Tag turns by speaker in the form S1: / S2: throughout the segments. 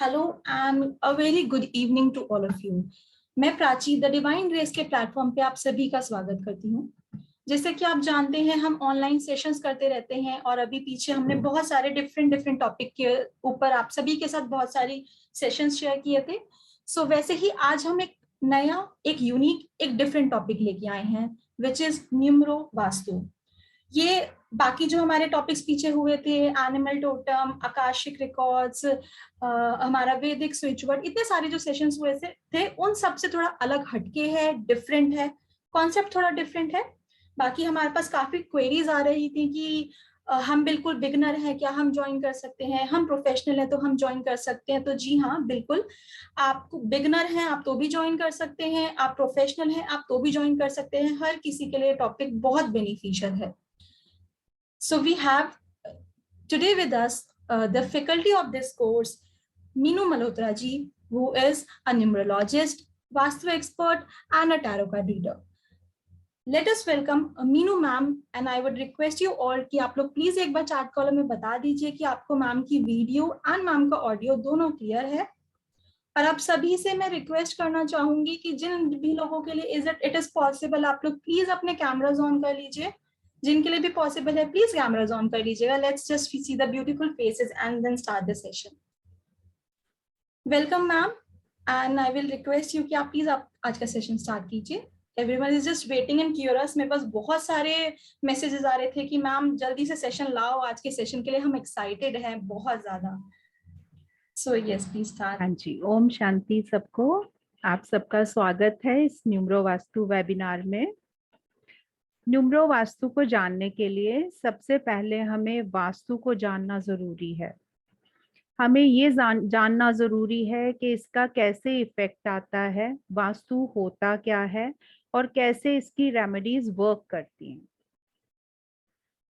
S1: Hello and a very good evening to all of you. मैं Prachi the divine grace के platform पे आप सभी का स्वागत करती हूँ। जैसे कि आप जानते हैं हम ऑनलाइन सेशंस करते रहते हैं और अभी पीछे हमने बहुत सारे डिफरेंट डिफरेंट टॉपिक के ऊपर आप सभी के साथ बहुत सारी सेशंस शेयर किए थे। सो वैसे ही आज हम एक नया एक यूनिक एक डिफरेंट टॉपिक लेके आए हैं विच इज न्यूमरो वास्तु। ये बाकी जो हमारे टॉपिक्स पीछे हुए थे एनिमल टोटम, आकाशिक रिकॉर्ड्स, हमारा वैदिक स्विच वर्ड, इतने सारे जो सेशंस हुए थे उन सब से थोड़ा अलग हटके है, डिफरेंट है, कॉन्सेप्ट थोड़ा डिफरेंट है। बाकी हमारे पास काफी क्वेरीज आ रही थी कि हम बिल्कुल बिगनर हैं, क्या हम ज्वाइन कर सकते हैं, हम प्रोफेशनल हैं तो हम ज्वाइन कर सकते हैं। तो जी हाँ, बिल्कुल, आप बिगनर हैं आप तो भी ज्वाइन कर सकते हैं, आप प्रोफेशनल हैं आप तो भी ज्वाइन कर सकते हैं। हर किसी के लिए टॉपिक बहुत बेनिफिशियल है। So we have today with us the faculty of this course, Meenu Malhotra ji, who is a numerologist, Vastu expert, and a tarot card reader. Let us welcome Meenu ma'am, and I would request you all कि आप लोग please एक बार chat column में बता दीजिए कि आपको ma'am की वीडियो एंड मैम का ऑडियो दोनों क्लियर है। और आप सभी से मैं रिक्वेस्ट करना चाहूंगी कि जिन भी लोगों के लिए इट इज पॉसिबल, आप लोग प्लीज अपने कैमराज ऑन कर लीजिए। जिनके लिए भी पॉसिबल है प्लीज कैमराज ऑन कर लीजिएगा। Let's just see the beautiful faces and then start the session. Welcome ma'am, and I will request you कि आप प्लीज आप आज का सेशन स्टार्ट कीजिए। Everyone is just waiting and curious. मेरे पास बहुत सारे मैसेजेस आ रहे थे कि मैम जल्दी से सेशन लाओ, आज के सेशन के लिए हम एक्साइटेड हैं बहुत ज्यादा। So yes please start.
S2: हाँ जी, ओम शांति सबको। आप सबका स्वागत है इस न्यूमरो वास्तु वेबिनार में। न्यूमरो वास्तु को जानने के लिए सबसे पहले हमें वास्तु को जानना जरूरी है। हमें ये जानना जरूरी है कि इसका कैसे इफेक्ट आता है, वास्तु होता क्या है और कैसे इसकी रेमेडीज वर्क करती हैं।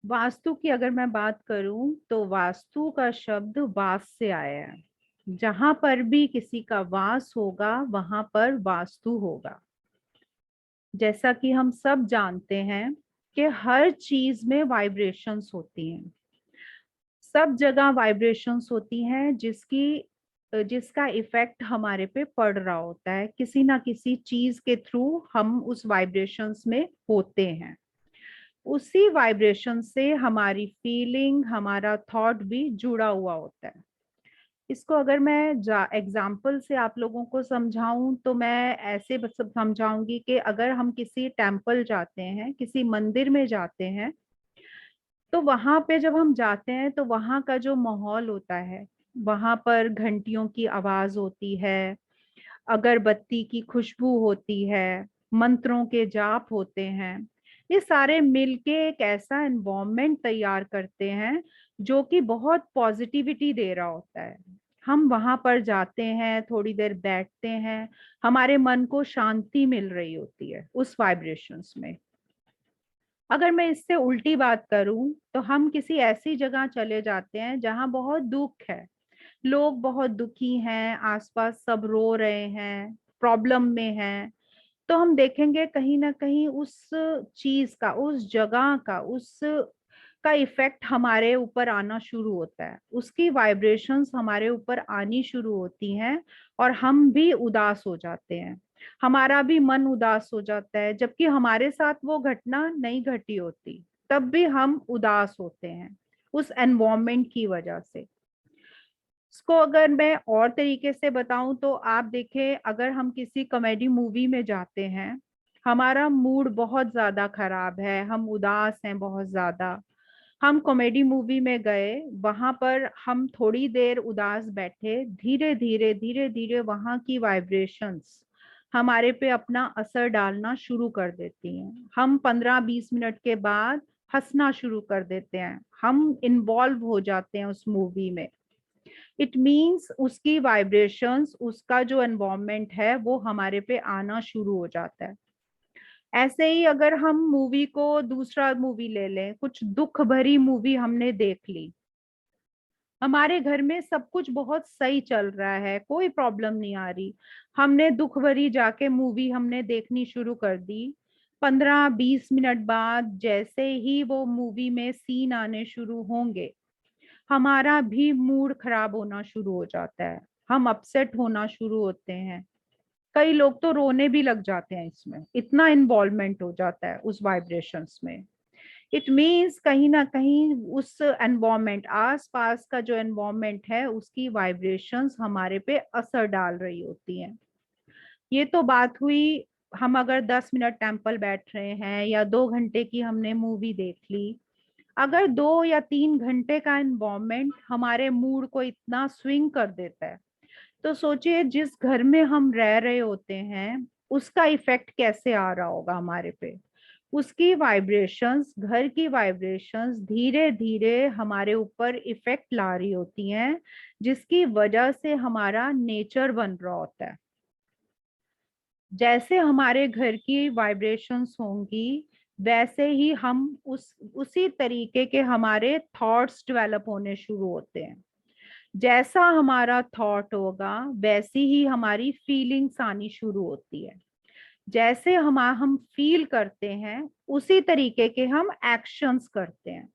S2: वास्तु की अगर मैं बात करूं तो वास्तु का शब्द वास से आया है। जहां पर भी किसी का वास होगा वहां पर वास्तु होगा। जैसा कि हम सब जानते हैं कि हर चीज में वाइब्रेशंस होती हैं, सब जगह वाइब्रेशंस होती हैं जिसका इफेक्ट हमारे पे पड़ रहा होता है। किसी ना किसी चीज के थ्रू हम उस वाइब्रेशंस में होते हैं। उसी वाइब्रेशन से हमारी फीलिंग, हमारा थॉट भी जुड़ा हुआ होता है। इसको अगर मैं एग्जाम्पल से आप लोगों को समझाऊं तो मैं ऐसे समझाऊंगी कि अगर हम किसी टेम्पल जाते हैं, किसी मंदिर में जाते हैं, तो वहां पे जब हम जाते हैं तो वहां का जो माहौल होता है, वहां पर घंटियों की आवाज होती है, अगरबत्ती की खुशबू होती है, मंत्रों के जाप होते हैं। ये सारे मिलके एक ऐसा एनवायरनमेंट तैयार करते हैं जो कि बहुत पॉजिटिविटी दे रहा होता है। हम वहां पर जाते हैं, थोड़ी देर बैठते हैं, हमारे मन को शांति मिल रही होती है उस वाइब्रेशंस में। अगर मैं इससे उल्टी बात करूं तो हम किसी ऐसी जगह चले जाते हैं जहां बहुत दुख है, लोग बहुत दुखी हैं, आसपास सब रो रहे हैं, प्रॉब्लम में हैं, तो हम देखेंगे कहीं ना कहीं उस चीज का, उस जगह का, उस का इफेक्ट हमारे ऊपर आना शुरू होता है, उसकी वाइब्रेशंस हमारे ऊपर आनी शुरू होती हैं और हम भी उदास हो जाते हैं, हमारा भी मन उदास हो जाता है। जबकि हमारे साथ वो घटना नहीं घटी होती, तब भी हम उदास होते हैं उस एनवायरनमेंट की वजह से। इसको अगर मैं और तरीके से बताऊं तो आप देखें, अगर हम किसी कॉमेडी मूवी में जाते हैं, हमारा मूड बहुत ज्यादा खराब है, हम उदास हैं बहुत ज्यादा, हम कॉमेडी मूवी में गए, वहां पर हम थोड़ी देर उदास बैठे, धीरे धीरे धीरे धीरे वहां की वाइब्रेशंस हमारे पे अपना असर डालना शुरू कर देती हैं। हम 15-20 मिनट के बाद हंसना शुरू कर देते हैं, हम इन्वॉल्व हो जाते हैं उस मूवी में। इट मीन्स उसकी वाइब्रेशंस, उसका जो एनवायरनमेंट है वो हमारे पे आना शुरू हो जाता है। ऐसे ही अगर हम मूवी को, दूसरा मूवी ले लें, कुछ दुख भरी मूवी हमने देख ली, हमारे घर में सब कुछ बहुत सही चल रहा है, कोई प्रॉब्लम नहीं आ रही, हमने दुख भरी जाके मूवी हमने देखनी शुरू कर दी, 15-20 मिनट बाद जैसे ही वो मूवी में सीन आने शुरू होंगे, हमारा भी मूड खराब होना शुरू हो जाता है, हम अपसेट होना शुरू होते हैं, कई लोग तो रोने भी लग जाते हैं, इसमें इतना इन्वॉल्वमेंट हो जाता है उस वाइब्रेशंस में। इट मीन्स कहीं ना कहीं उस एनवायरमेंट, आस पास का जो एनवायरमेंट है उसकी वाइब्रेशंस हमारे पे असर डाल रही होती हैं। ये तो बात हुई, हम अगर 10 मिनट टेम्पल बैठ रहे हैं या 2 घंटे की हमने मूवी देख ली, अगर 2 या 3 घंटे का एनवायरमेंट हमारे मूड को इतना स्विंग कर देता है, तो सोचिए जिस घर में हम रह रहे होते हैं उसका इफेक्ट कैसे आ रहा होगा हमारे पे। उसकी वाइब्रेशंस, घर की वाइब्रेशंस धीरे धीरे हमारे ऊपर इफेक्ट ला रही होती हैं, जिसकी वजह से हमारा नेचर बन रहा होता है। जैसे हमारे घर की वाइब्रेशंस होंगी वैसे ही हम उसी तरीके के हमारे थॉट्स डेवलप होने शुरू होते हैं। जैसा हमारा थॉट होगा वैसी ही हमारी फीलिंग्स आनी शुरू होती है। जैसे हम फील करते हैं उसी तरीके के हम एक्शंस करते हैं।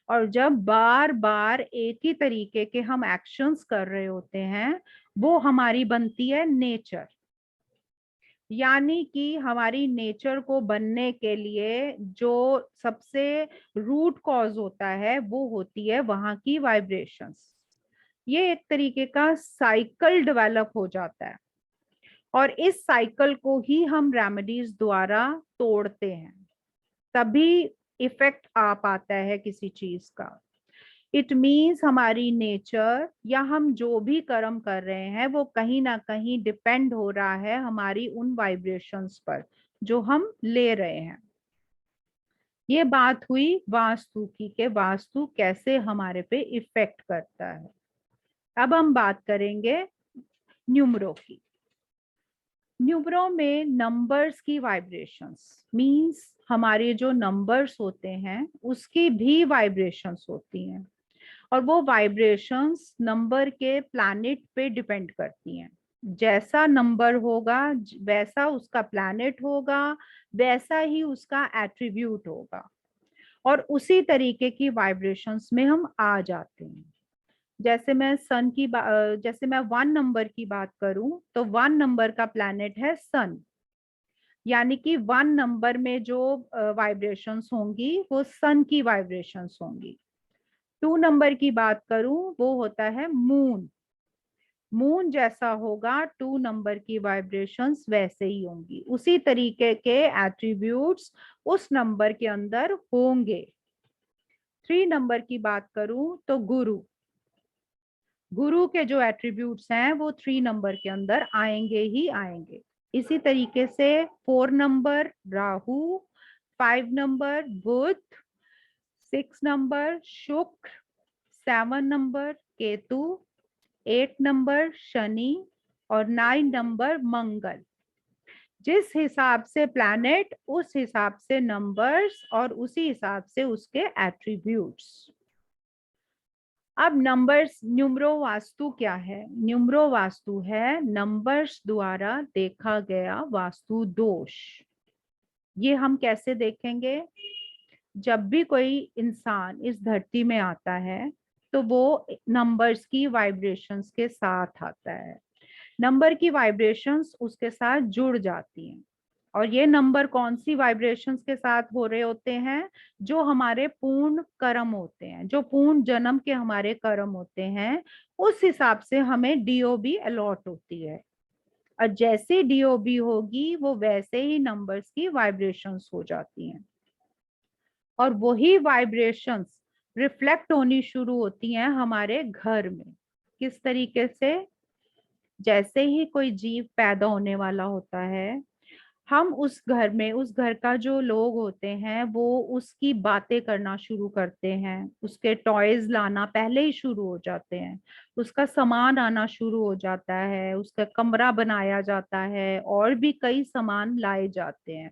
S2: और जब बार बार एक ही तरीके के हम एक्शंस कर रहे होते हैं, वो हमारी बनती है नेचर। यानी कि हमारी नेचर को बनने के लिए जो सबसे रूट कॉज होता है वो होती है वहां की वाइब्रेशंस। ये एक तरीके का साइकिल डेवलप हो जाता है, और इस साइकिल को ही हम रेमेडीज द्वारा तोड़ते हैं, तभी इफेक्ट आ पाता है किसी चीज का। इट मीन्स हमारी नेचर या हम जो भी कर्म कर रहे हैं वो कहीं ना कहीं डिपेंड हो रहा है हमारी उन वाइब्रेशंस पर जो हम ले रहे हैं। ये बात हुई वास्तु की, के वास्तु कैसे हमारे पे इफेक्ट करता है। अब हम बात करेंगे न्यूमरो की। न्यूमरो में नंबर्स की वाइब्रेशंस मींस हमारे जो नंबर्स होते हैं उसकी भी वाइब्रेशंस होती हैं, और वो वाइब्रेशंस नंबर के प्लैनेट पे डिपेंड करती हैं। जैसा नंबर होगा वैसा उसका प्लैनेट होगा, वैसा ही उसका एट्रीब्यूट होगा, और उसी तरीके की वाइब्रेशंस में हम आ जाते हैं। जैसे मैं जैसे मैं 1 नंबर की बात करूं तो 1 नंबर का प्लैनेट है सन, यानी कि 1 नंबर में जो वाइब्रेशंस होंगी वो सन की वाइब्रेशंस होंगी। 2 नंबर की बात करूं वो होता है मून। मून जैसा होगा 2 नंबर की वाइब्रेशंस वैसे ही होंगी, उसी तरीके के एट्रीब्यूट्स उस नंबर के अंदर होंगे। 3 नंबर की बात करूं तो गुरु, गुरु के जो एट्रीब्यूट्स हैं वो 3 नंबर के अंदर आएंगे ही आएंगे। इसी तरीके से 4 नंबर राहु, 5 नंबर बुध, 6 नंबर शुक्र, 7 नंबर केतु, 8 नंबर शनि, और 9 नंबर मंगल। जिस हिसाब से प्लैनेट उस हिसाब से नंबर्स और उसी हिसाब से उसके एट्रीब्यूट्स। अब नंबर्स, न्यूमरो वास्तु क्या है? न्यूमरो वास्तु है नंबर्स द्वारा देखा गया वास्तु दोष। ये हम कैसे देखेंगे? जब भी कोई इंसान इस धरती में आता है तो वो नंबर्स की वाइब्रेशंस के साथ आता है, नंबर की वाइब्रेशंस उसके साथ जुड़ जाती हैं। और ये नंबर कौन सी वाइब्रेशंस के साथ हो रहे होते हैं? जो हमारे पूर्ण कर्म होते हैं, जो पूर्ण जन्म के हमारे कर्म होते हैं, उस हिसाब से हमें डीओबी अलॉट होती है। और जैसे डीओबी होगी वो वैसे ही नंबर्स की वाइब्रेशंस हो जाती हैं, और वही वाइब्रेशंस रिफ्लेक्ट होनी शुरू होती हैं हमारे घर में। किस तरीके से? जैसे ही कोई जीव पैदा होने वाला होता है, हम उस घर में, उस घर का जो लोग होते हैं वो उसकी बातें करना शुरू करते हैं, उसके टॉयज लाना पहले ही शुरू हो जाते हैं, उसका सामान आना शुरू हो जाता है, उसका कमरा बनाया जाता है, और भी कई सामान लाए जाते हैं।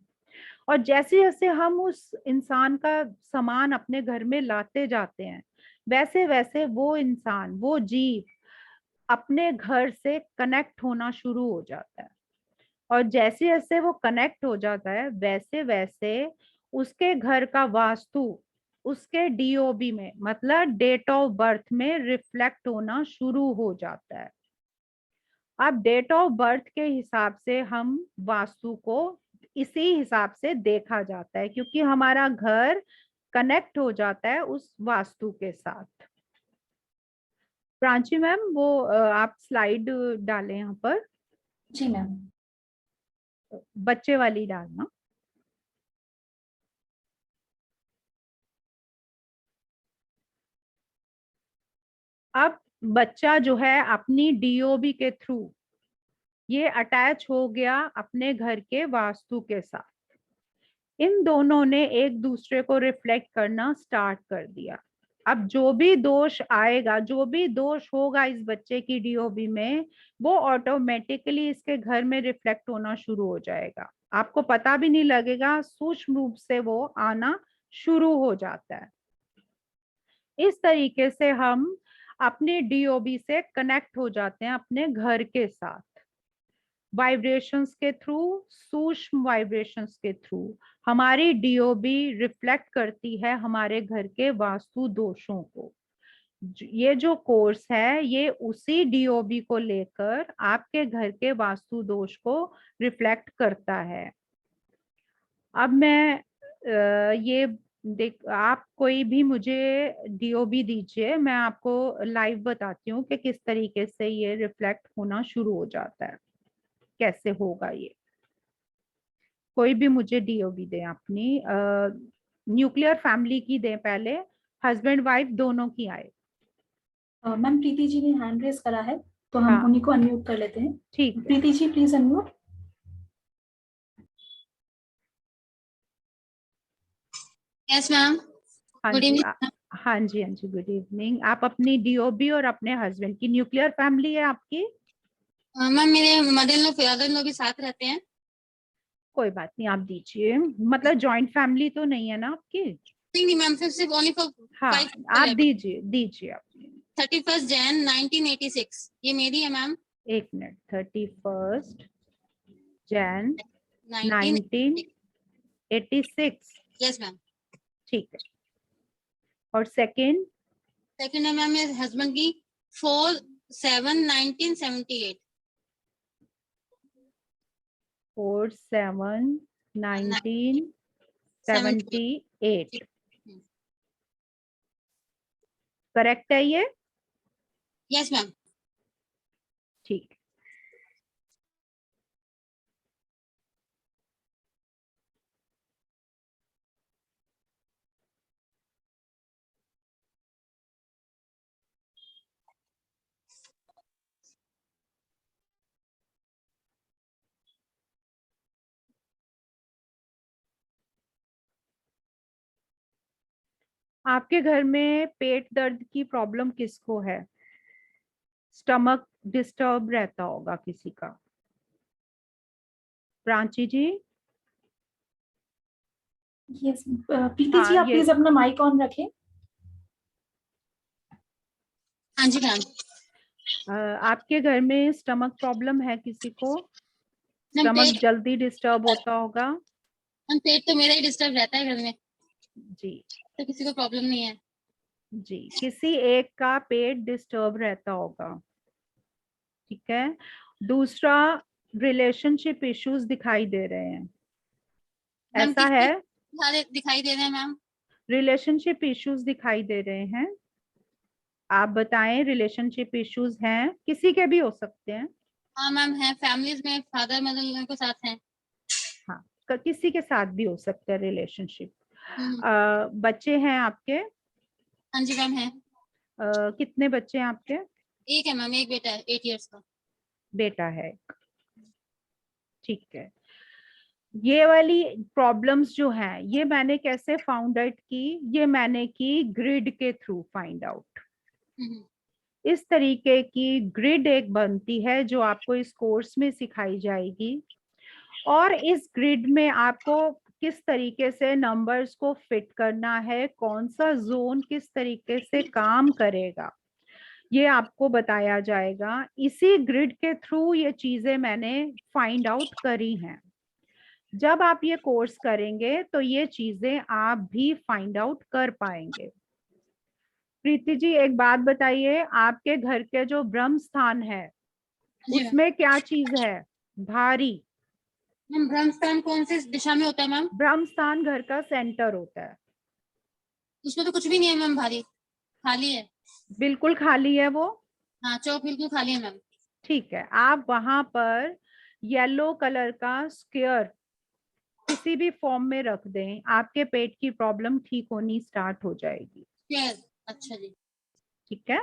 S2: और जैसे जैसे हम उस इंसान का सामान अपने घर में लाते जाते हैं, वैसे वैसे वो इंसान, वो जीव अपने घर से कनेक्ट होना शुरू हो जाता है। और जैसे जैसे वो कनेक्ट हो जाता है वैसे वैसे उसके घर का वास्तु उसके डीओबी में, मतलब डेट ऑफ बर्थ में रिफ्लेक्ट होना शुरू हो जाता है। अब डेट ऑफ बर्थ के हिसाब से हम वास्तु को इसी हिसाब से देखा जाता है, क्योंकि हमारा घर कनेक्ट हो जाता है उस वास्तु के साथ। प्रांची मैम, वो आप स्लाइड डालें यहाँ पर,
S1: जी मैम।
S2: बच्चे वाली डालना। अब बच्चा जो है अपनी डीओबी के थ्रू ये अटैच हो गया अपने घर के वास्तु के साथ। इन दोनों ने एक दूसरे को रिफ्लेक्ट करना स्टार्ट कर दिया। अब जो भी दोष आएगा, जो भी दोष होगा इस बच्चे की डीओबी में, वो ऑटोमेटिकली इसके घर में रिफ्लेक्ट होना शुरू हो जाएगा। आपको पता भी नहीं लगेगा, सूक्ष्म रूप से वो आना शुरू हो जाता है। इस तरीके से हम अपने डीओबी से कनेक्ट हो जाते हैं अपने घर के साथ, वाइब्रेशंस के थ्रू, सूक्ष्म वाइब्रेशंस के थ्रू हमारी डीओबी रिफ्लेक्ट करती है हमारे घर के वास्तु दोषों को। ये जो कोर्स है ये उसी डीओबी को लेकर आपके घर के वास्तु दोष को रिफ्लेक्ट करता है। अब मैं ये देख, आप कोई भी मुझे डीओबी दीजिए, मैं आपको लाइव बताती हूँ कि किस तरीके से ये रिफ्लेक्ट होना शुरू हो जाता है, कैसे होगा ये। कोई भी मुझे डीओबी दे अपनी, न्यूक्लियर फैमिली की दे पहले, हस्बैंड वाइफ दोनों की आए।
S1: मैम प्रीति जी ने हैंड रेस करा है, तो हम
S2: हाँ
S1: उन्हीं को अनम्यूट कर लेते हैं।
S2: ठीक है।
S1: Preeti ji please unmute.
S3: Yes ma'am.
S2: हाँ
S3: गुड
S2: जी
S3: इवनिंग।
S2: हाँ जी, हाँ जी, गुड इवनिंग। आप अपनी डीओबी और अपने हस्बैंड की, न्यूक्लियर फैमिली है आपकी?
S3: मैम मेरे mother in law father in law भी साथ रहते हैं।
S2: कोई बात नहीं, आप दीजिए। मतलब जॉइंट फैमिली तो नहीं है ना आपकी?
S3: नहीं मैम, सिर्फ ओनली फॉर
S2: हाँ,
S3: 5
S2: आप दीजिए दीजिए आप।
S3: 31 जैन 1986 ये मेरी है मैम।
S2: एक मिनट, 31 जैन
S3: 1986।
S2: 1986।
S3: Yes ma'am.
S2: ठीक है। और सेकंड?
S3: सेकंड है मैम मेरे हस्बैंड की 4/7/1978।
S2: 4/7/1978। करेक्ट है ये?
S3: Yes ma'am.
S2: ठीक। आपके घर में पेट दर्द की प्रॉब्लम किसको है? स्टमक डिस्टर्ब रहता होगा किसी का। प्रांची जी?
S1: यस प्रीति जी,
S2: हाँ
S1: आप
S2: ये,
S1: प्लीज अपना माइक ऑन रखें।
S3: हाँ जी मैम।
S2: आपके घर में स्टमक प्रॉब्लम है किसी को?
S3: मैम
S2: स्टमक जल्दी डिस्टर्ब होता होगा?
S3: पेट तो मेरा ही डिस्टर्ब रहता है घर में,
S2: जी
S3: तो किसी को प्रॉब्लम नहीं है।
S2: जी, किसी एक का पेट डिस्टर्ब रहता होगा। ठीक है। दूसरा, रिलेशनशिप इश्यूज दिखाई दे रहे हैं,
S3: मैम
S2: ऐसा
S3: किसके
S2: है?
S3: दिखाई दे रहे हैं मैम?
S2: रिलेशनशिप इश्यूज दिखाई दे रहे हैं। आप बताएं, रिलेशनशिप इश्यूज हैं, किसी के भी हो सकते हैं।
S3: हाँ मैम है, फैमिलीज में फादर मदर के साथ हैं।
S2: हाँ, किसी के साथ भी हो सकता है रिलेशनशिप।
S3: हम्म।
S2: बच्चे हैं आपके?
S3: हाँ जी मैम है।
S2: कितने बच्चे हैं आपके?
S3: एक है मैम, एक बेटा है 8 इयर्स का।
S2: बेटा है। ठीक है। ये वाली प्रॉब्लम्स जो हैं ये मैंने कैसे फाउंड आउट की? ये मैंने की ग्रिड के थ्रू फाइंड आउट।
S3: हम्म।
S2: इस तरीके की ग्रिड एक बनती है जो आपको इस कोर्स में सिखाई जाएगी, और इस ग्रिड में आपको किस तरीके से नंबर्स को फिट करना है, कौन सा जोन किस तरीके से काम करेगा, ये आपको बताया जाएगा। इसी ग्रिड के थ्रू ये चीजें मैंने फाइंड आउट करी हैं। जब आप ये कोर्स करेंगे तो ये चीजें आप भी फाइंड आउट कर पाएंगे। प्रीति जी, एक बात बताइए, आपके घर के जो ब्रह्म स्थान है
S3: जी मैम।
S2: उसमें क्या चीज है भारी?
S3: मैम ब्रह्मस्थान कौन सी दिशा में होता है मैम?
S2: ब्रह्मस्थान घर का सेंटर होता है।
S3: उसमें तो कुछ भी नहीं है मैम, भारी खाली है।
S2: बिल्कुल खाली है वो।
S3: हाँ, चौक बिल्कुल खाली है मैम।
S2: ठीक है, आप वहां पर येलो कलर का स्क्वायर किसी भी फॉर्म में रख दें, आपके पेट की प्रॉब्लम ठीक होनी स्टार्ट हो जाएगी।
S3: Yes, अच्छा जी।
S2: ठीक है।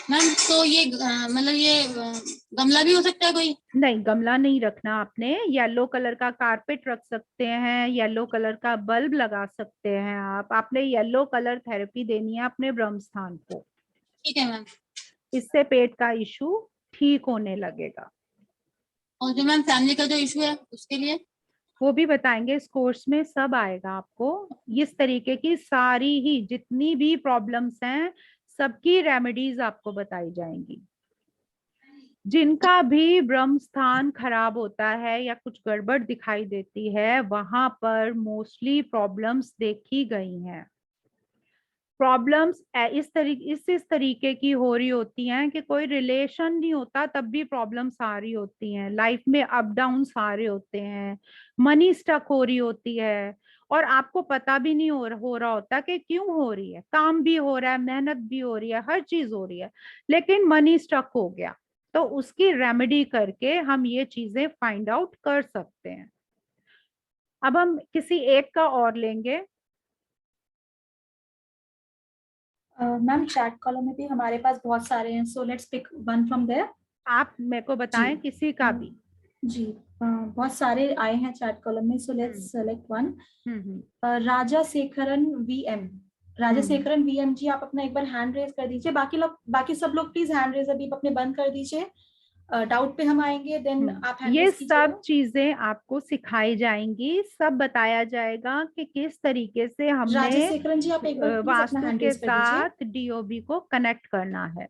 S3: मैम तो ये मतलब ये गमला भी हो सकता है कोई?
S2: नहीं, गमला नहीं रखना आपने। येलो कलर का कारपेट रख सकते हैं, येलो कलर का बल्ब लगा सकते हैं आप। आपने येलो कलर थेरेपी देनी है अपने ब्रह्म स्थान को।
S3: ठीक है मैम।
S2: इससे पेट का इशू ठीक होने लगेगा।
S3: और जो मैम फैमिली का जो इशू है उसके लिए?
S2: वो भी बताएंगे इस कोर्स में, सब आएगा आपको। इस तरीके की सारी ही जितनी भी प्रॉब्लम्स हैं सबकी रेमेडीज आपको बताई जाएंगी। जिनका भी ब्रह्म स्थान खराब होता है या कुछ गड़बड़ दिखाई देती है वहां पर मोस्टली प्रॉब्लम्स देखी गई हैं। प्रॉब्लम्स इस तरीके की हो रही होती हैं कि कोई रिलेशन नहीं होता तब भी प्रॉब्लम्स आ रही होती हैं, लाइफ में अप डाउन्स आ रहे होते हैं, मनी स्टक हो रही होती है और आपको पता भी नहीं हो रहा होता कि क्यों हो रही है। काम भी हो रहा है, मेहनत भी हो रही है, हर चीज हो रही है, लेकिन मनी स्टक हो गया। तो उसकी रेमेडी करके हम ये चीजें फाइंड आउट कर सकते हैं। अब हम किसी एक का और लेंगे।
S1: मैम चैट कॉलम में भी हमारे पास बहुत सारे हैं, so let's pick one from there.
S2: आप मेरे को
S1: जी।
S2: बताएं किसी का भी।
S1: जी, बहुत सारे आए हैं चैट कॉलम में, so let's
S2: hmm
S1: select one.
S2: Hmm
S1: Raja Shekharan VM. Raja
S2: hmm
S1: Shekharan VM ji, आप अपना एक बार हैंड रेज कर दीजिए। बाकी सब लोग प्लीज हैंड रेज अभी अपने बंद कर दीजिए। डाउट पे हम आएंगे, देन आप हैंड
S2: ये
S1: रेज
S2: सब
S1: कीजिएगा।
S2: चीजें आपको सिखाई जाएंगी, सब बताया जाएगा कि किस तरीके से हमने
S1: राजा शेखरन जी, आप एक बार प्लीज अपना
S2: वास्तु
S1: हैंड
S2: के
S1: रेज कर दीजिए।
S2: साथ डीओबी को कनेक्ट करना है।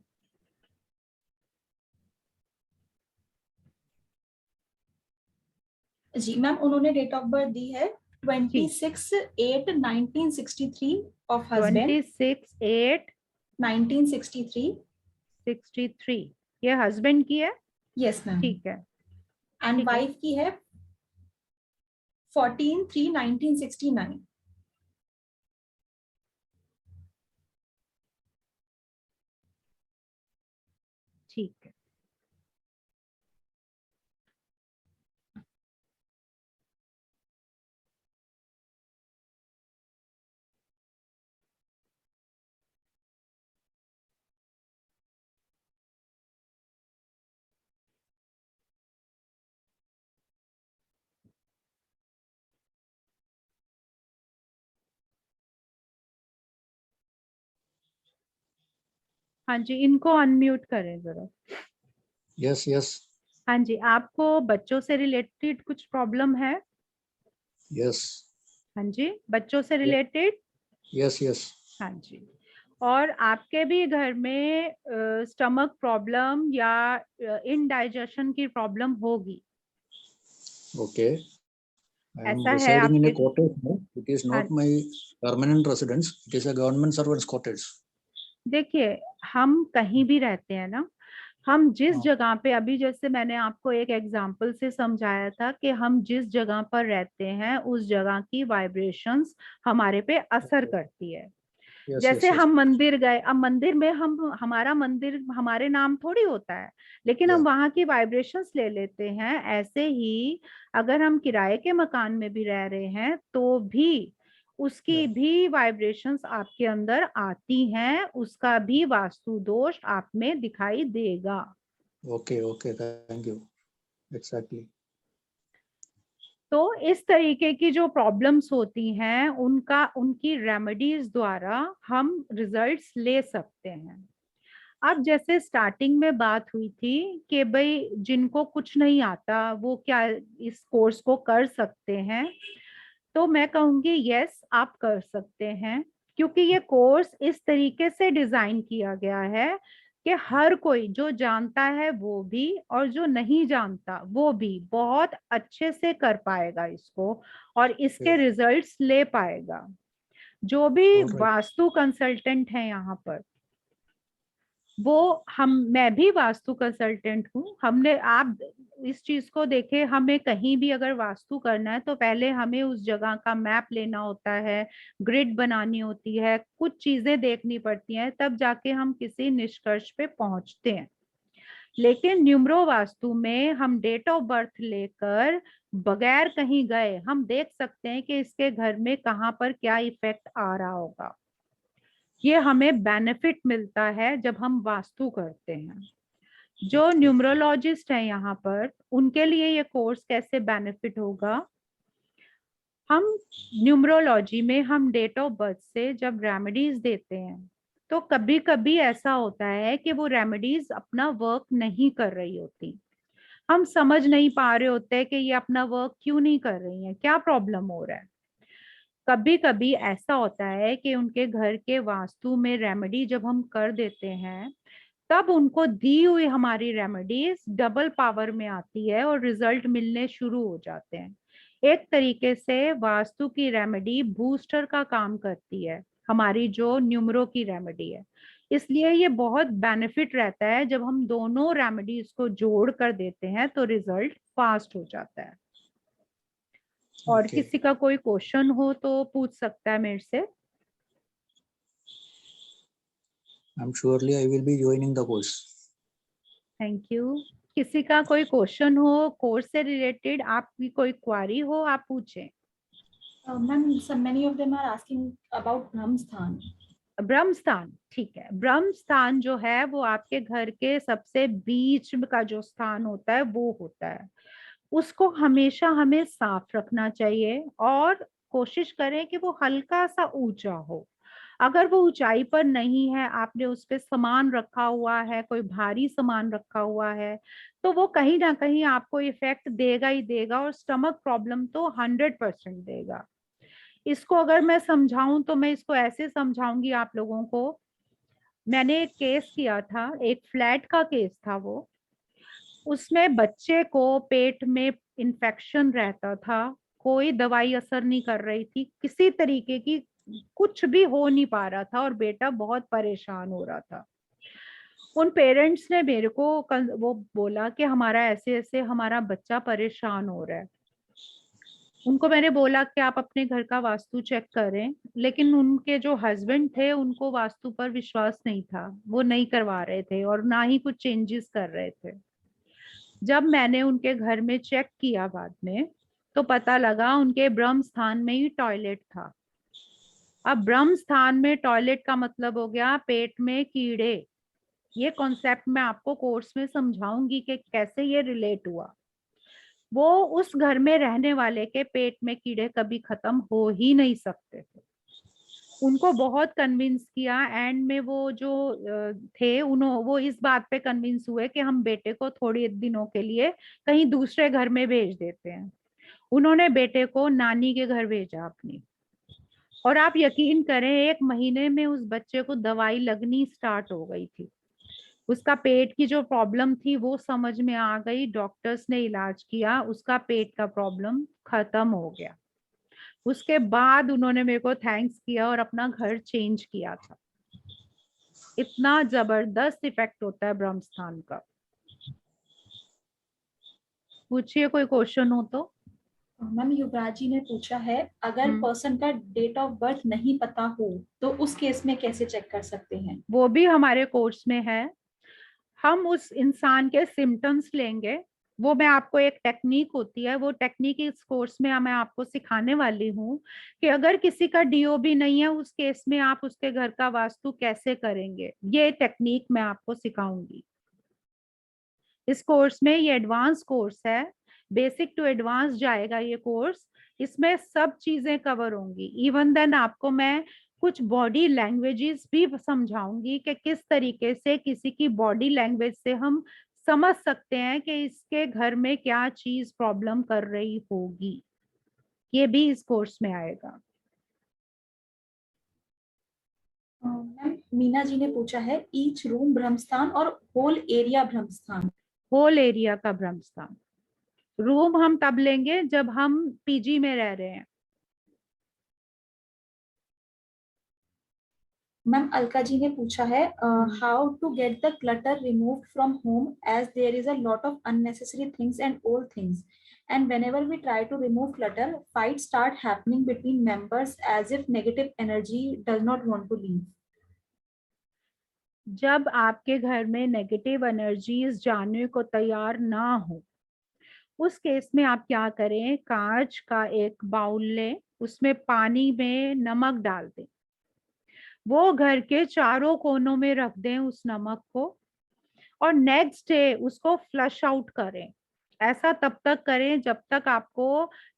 S1: जी मैम, उन्होंने डेट ऑफ बर्थ दी है
S2: जी,
S1: 26/8/1963 ऑफ हस्बैंड।
S2: 26/8/63।
S1: 1963।
S2: ये हस्बैंड की है।
S1: Yes ma'am.
S2: ठीक है।
S1: एंड
S2: ठीक है।
S1: वाइफ की है 14/3/1969।
S2: ठीक है। हाँ जी, इनको अनम्यूट करें जरा।
S4: यस यस
S2: हाँ जी, आपको बच्चों से रिलेटेड कुछ प्रॉब्लम है?
S4: यस
S2: हाँ जी, बच्चों से रिलेटेड।
S4: यस यस
S2: हाँ जी। और आपके भी घर में स्टमक प्रॉब्लम या इनडाइजेशन की प्रॉब्लम होगी?
S4: okay. I am
S2: ऐसा है
S4: residing in a
S2: आपके?
S4: cottage now. It is
S2: हाँ,
S4: not my permanent residence. It is a government servant's cottage.
S2: देखिए, हम कहीं भी रहते हैं ना, हम जिस
S4: हाँ,
S2: जगह पे, अभी जैसे मैंने आपको एक एग्जांपल से समझाया था कि हम जिस जगह पर रहते हैं उस जगह की वाइब्रेशंस हमारे पे असर
S4: okay.
S2: करती है।
S4: Yes
S2: जैसे
S4: yes yes.
S2: हम मंदिर गए, अब मंदिर में हम, हमारा मंदिर हमारे नाम थोड़ी होता है, लेकिन हम
S4: Yeah.
S2: वहां की वाइब्रेशंस ले लेते हैं। ऐसे ही अगर हम किराए के मकान में भी रह रहे हैं तो भी उसकी
S4: Yeah.
S2: भी वाइब्रेशंस आपके अंदर आती हैं, उसका भी वास्तु दोष आप में दिखाई देगा।
S4: Okay okay. Thank you. Exactly.
S2: तो इस तरीके की जो प्रॉब्लम्स होती हैं उनकी रेमेडीज द्वारा हम रिजल्ट्स ले सकते हैं। अब जैसे स्टार्टिंग में बात हुई थी कि भाई जिनको कुछ नहीं आता वो क्या इस कोर्स को कर सकते हैं, तो मैं कहूंगी यस, आप कर सकते हैं, क्योंकि ये कोर्स इस तरीके से डिजाइन किया गया है कि हर कोई जो जानता है वो भी और जो नहीं जानता वो भी बहुत अच्छे से कर पाएगा इसको और इसके
S4: Okay.
S2: रिजल्ट्स ले पाएगा। जो भी
S4: All right.
S2: वास्तु कंसल्टेंट है यहाँ पर, मैं भी वास्तु कंसल्टेंट हूँ। हमने आप इस चीज को देखे, हमें कहीं भी अगर वास्तु करना है तो पहले हमें उस जगह का मैप लेना होता है, ग्रिड बनानी होती है, कुछ चीजें देखनी पड़ती हैं, तब जाके हम किसी निष्कर्ष पे पहुंचते हैं। लेकिन न्यूमरो वास्तु में हम डेट ऑफ बर्थ लेकर बगैर कहीं गए हम देख सकते हैं कि इसके घर में कहाँ पर क्या इफेक्ट आ रहा होगा। ये हमें बेनिफिट मिलता है जब हम वास्तु करते हैं। जो न्यूमरोलॉजिस्ट है यहाँ पर, उनके लिए ये कोर्स कैसे बेनिफिट होगा, हम न्यूमरोलॉजी में हम डेट ऑफ बर्थ से जब रेमेडीज देते हैं तो कभी कभी ऐसा होता है कि वो रेमेडीज अपना वर्क नहीं कर रही होती। हम समझ नहीं पा रहे होते कि ये अपना वर्क क्यों नहीं कर रही है, क्या प्रॉब्लम हो रहा है। कभी कभी ऐसा होता है कि उनके घर के वास्तु में रेमेडी जब हम कर देते हैं तब उनको दी हुई हमारी रेमेडीज डबल पावर में आती है और रिजल्ट मिलने शुरू हो जाते हैं। एक तरीके से वास्तु की रेमेडी बूस्टर का काम करती है, हमारी जो न्यूमरो की रेमेडी है। इसलिए ये बहुत बेनिफिट रहता है जब हम दोनों रेमेडीज को जोड़ कर देते हैं तो रिजल्ट फास्ट हो जाता है। और
S4: Okay.
S2: किसी का कोई क्वेश्चन हो तो पूछ सकता है मेरे से।
S4: I'm surely I will be joining the course.
S2: Thank you. किसी का कोई क्वेश्चन हो कोर्स से रिलेटेड, आपकी कोई क्वारी हो, आप पूछें।
S1: Ma'am, many of them are asking about ब्रह्मस्थान।
S2: ब्रह्मस्थान, ठीक है। ब्रह्मस्थान जो है वो आपके घर के सबसे बीच का जो स्थान होता है वो होता है। उसको हमेशा हमें साफ रखना चाहिए और कोशिश करें कि वो हल्का सा ऊंचा हो। अगर वो ऊंचाई पर नहीं है, आपने उस पे सामान रखा हुआ है, कोई भारी सामान रखा हुआ है, तो वो कहीं ना कहीं आपको इफेक्ट देगा ही देगा और स्टमक प्रॉब्लम तो 100% देगा। इसको अगर मैं समझाऊं तो मैं इसको ऐसे समझाऊंगी आप लोगों को। मैंने एक केस किया था, एक फ्लैट का केस था वो। उसमें बच्चे को पेट में इन्फेक्शन रहता था, कोई दवाई असर नहीं कर रही थी, किसी तरीके की कुछ भी हो नहीं पा रहा था और बेटा बहुत परेशान हो रहा था। उन पेरेंट्स ने मेरे को वो बोला कि हमारा ऐसे ऐसे हमारा बच्चा परेशान हो रहा है। उनको मैंने बोला कि आप अपने घर का वास्तु चेक करें, लेकिन उनके जो हस्बैंड थे उनको वास्तु पर विश्वास नहीं था, वो नहीं करवा रहे थे और ना ही कुछ चेंजेस कर रहे थे। जब मैंने उनके घर में चेक किया बाद में तो पता लगा उनके ब्रह्म स्थान में ही टॉयलेट था। अब ब्रह्म स्थान में टॉयलेट का मतलब हो गया पेट में कीड़े। ये कॉन्सेप्ट मैं आपको कोर्स में समझाऊंगी कि कैसे ये रिलेट हुआ। वो उस घर में रहने वाले के पेट में कीड़े कभी खत्म हो ही नहीं सकते थे। उनको बहुत कन्विंस किया, एंड में वो जो थे उन्होंने वो इस बात पे कन्विंस हुए कि हम बेटे को थोड़ी दिनों के लिए कहीं दूसरे घर में भेज देते हैं। उन्होंने बेटे को नानी के घर भेजा अपनी, और आप यकीन करें 1 महीने में उस बच्चे को दवाई लगनी स्टार्ट हो गई थी। उसका पेट की जो प्रॉब्लम थी वो समझ में आ गई, डॉक्टर्स ने इलाज किया, उसका पेट का प्रॉब्लम खत्म हो गया। उसके बाद उन्होंने मेरे को थैंक्स किया और अपना घर चेंज किया था। इतना जबरदस्त इफेक्ट होता है ब्रह्मस्थान का। पूछिए कोई क्वेश्चन हो तो।
S1: मैम, युवराज जी ने पूछा है, अगर पर्सन का डेट ऑफ बर्थ नहीं पता हो तो उस केस में कैसे चेक कर सकते हैं?
S2: वो भी हमारे कोर्स में है। हम उस इंसान के सिम्टम्स लेंगे, वो मैं आपको एक टेक्निक होती है, वो टेक्निक इस कोर्स में मैं आपको सिखाने वाली हूँ कि अगर किसी का डीओबी नहीं है उस केस में आप उसके घर का वास्तु कैसे करेंगे, ये टेक्निक मैं आपको सिखाऊंगी इस कोर्स में। ये एडवांस कोर्स है, बेसिक टू एडवांस जाएगा ये कोर्स। इसमें सब चीजें कवर होंगी। इवन देन आपको मैं कुछ बॉडी लैंग्वेजेस भी समझाऊंगी कि किस तरीके से किसी की बॉडी लैंग्वेज से हम समझ सकते हैं कि इसके घर में क्या चीज प्रॉब्लम कर रही होगी। ये भी इस कोर्स में आएगा।
S1: मैम, मीना जी ने पूछा है, ईच रूम ब्रह्मस्थान और होल एरिया ब्रह्मस्थान?
S2: होल एरिया का ब्रह्मस्थान। रूम हम तब लेंगे जब हम पीजी में रह रहे हैं।
S1: मैम अलका जी ने पूछा है how to get the clutter removed from home as there is a lot of unnecessary things and old things and whenever we try to remove clutter fights start happening between members as if negative energy does not want to leave.
S2: जब आपके घर में negative energies जाने को तैयार ना हो, उस केस में आप क्या करें, कांच का एक बाउल लें, उसमें पानी में नमक डाल दें, वो घर के चारों कोनों में रख दें उस नमक को, और नेक्स्ट डे उसको फ्लश आउट करें। ऐसा तब तक करें जब तक आपको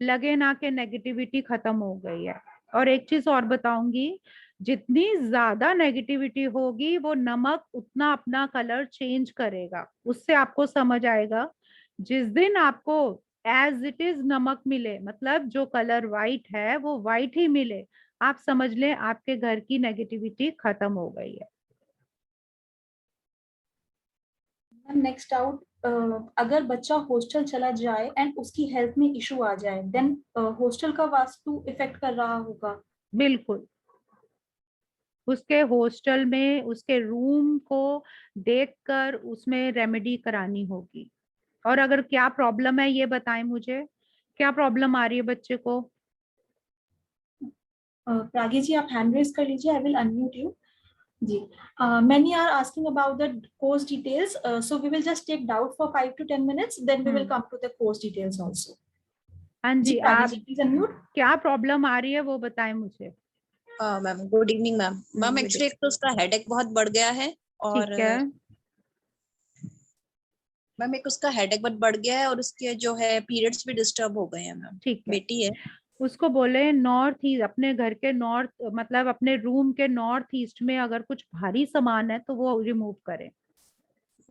S2: लगे ना कि नेगेटिविटी खत्म हो गई है। और एक चीज और बताऊंगी, जितनी ज्यादा नेगेटिविटी होगी वो नमक उतना अपना कलर चेंज करेगा। उससे आपको समझ आएगा, जिस दिन आपको एज इट इज नमक मिले, मतलब जो कलर वाइट है वो वाइट ही मिले, आप समझ लें आपके घर की नेगेटिविटी खत्म हो गई है।
S1: नेक्स्ट आउट, अगर बच्चा हॉस्टल चला जाए एंड उसकी हेल्थ में इशू आ जाए देन हॉस्टल का वास्तु इफेक्ट कर रहा होगा?
S2: बिल्कुल, उसके हॉस्टल में उसके रूम को देखकर उसमें रेमेडी करानी होगी। और अगर क्या प्रॉब्लम है ये बताएं मुझे, क्या प्रॉब्लम आ रही है बच्चे को?
S1: प्रागी जी आप हैंड रेज कर लीजिए, आई विल अनम्यूट यू। जी, many are asking about the course details, so we will just take doubt for 5 to 10 minutes, then we will come to the course details also.
S2: हाँ
S1: जी
S2: जी,
S1: प्रागी
S2: आप
S1: जी please unmute.
S2: क्या problem आ रही है वो बताएं मुझे।
S5: Ma'am good evening ma'am. Ma'am
S2: good
S5: actually एक तो उसका हेडेक बहुत बढ़ गया है, और
S2: ठीक है,
S5: मैम एक उसका हेडेक बहुत बढ़ गया है, और उसके जो है पीरियड्स भी डिस्टर्ब हो गए हैं मैम।
S2: ठीक है।
S5: बेटी है।
S2: उसको बोले नॉर्थ ईस्ट, अपने घर के नॉर्थ, मतलब अपने रूम के नॉर्थ ईस्ट में अगर कुछ भारी सामान है तो वो रिमूव करें।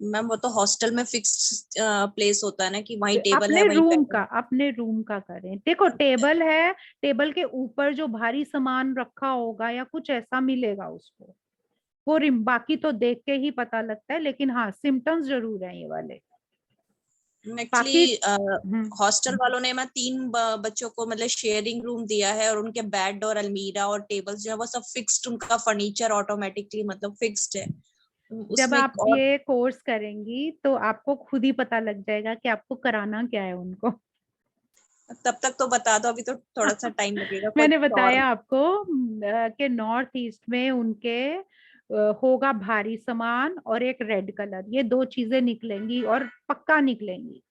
S5: मैम वो तो हॉस्टल में फिक्स्ड प्लेस होता है ना कि वहीं टेबल है
S2: अपने
S5: वहीं
S2: रूम
S5: पे।
S2: का, अपने रूम का करें। देखो टेबल है, टेबल के ऊपर जो भारी सामान रखा होगा या कुछ ऐसा मिलेगा उसको, वो बाकी तो देख के ही पता लगता है, लेकिन हाँ सिम्टम्स जरूर हैं ये वाले। बाकी
S5: एक्चुअली हॉस्टल वालों ने मैं 3 बच्चों को मतलब शेयरिंग रूम दिया है, और उनके बेड और अलमीरा और टेबल्स जो है वो सब फिक्स्ड, उनका फर्नीचर ऑटोमेटिकली मतलब फिक्स्ड है।
S2: जब
S5: उसमें
S2: आप
S5: और
S2: ये कोर्स करेंगी तो आपको खुद ही पता लग जाएगा कि आपको कराना क्या है उनको।
S5: तब तक तो बता दो, अभी तो थोड़ा सा टाइम लगेगा। कोई
S2: मैंने
S5: और
S2: बताया आपको कि नॉर्थ ईस्ट में उनके होगा भारी सामान और एक रेड कलर, ये 2 चीजें निकलेंगी और पक्का निकलेंगी।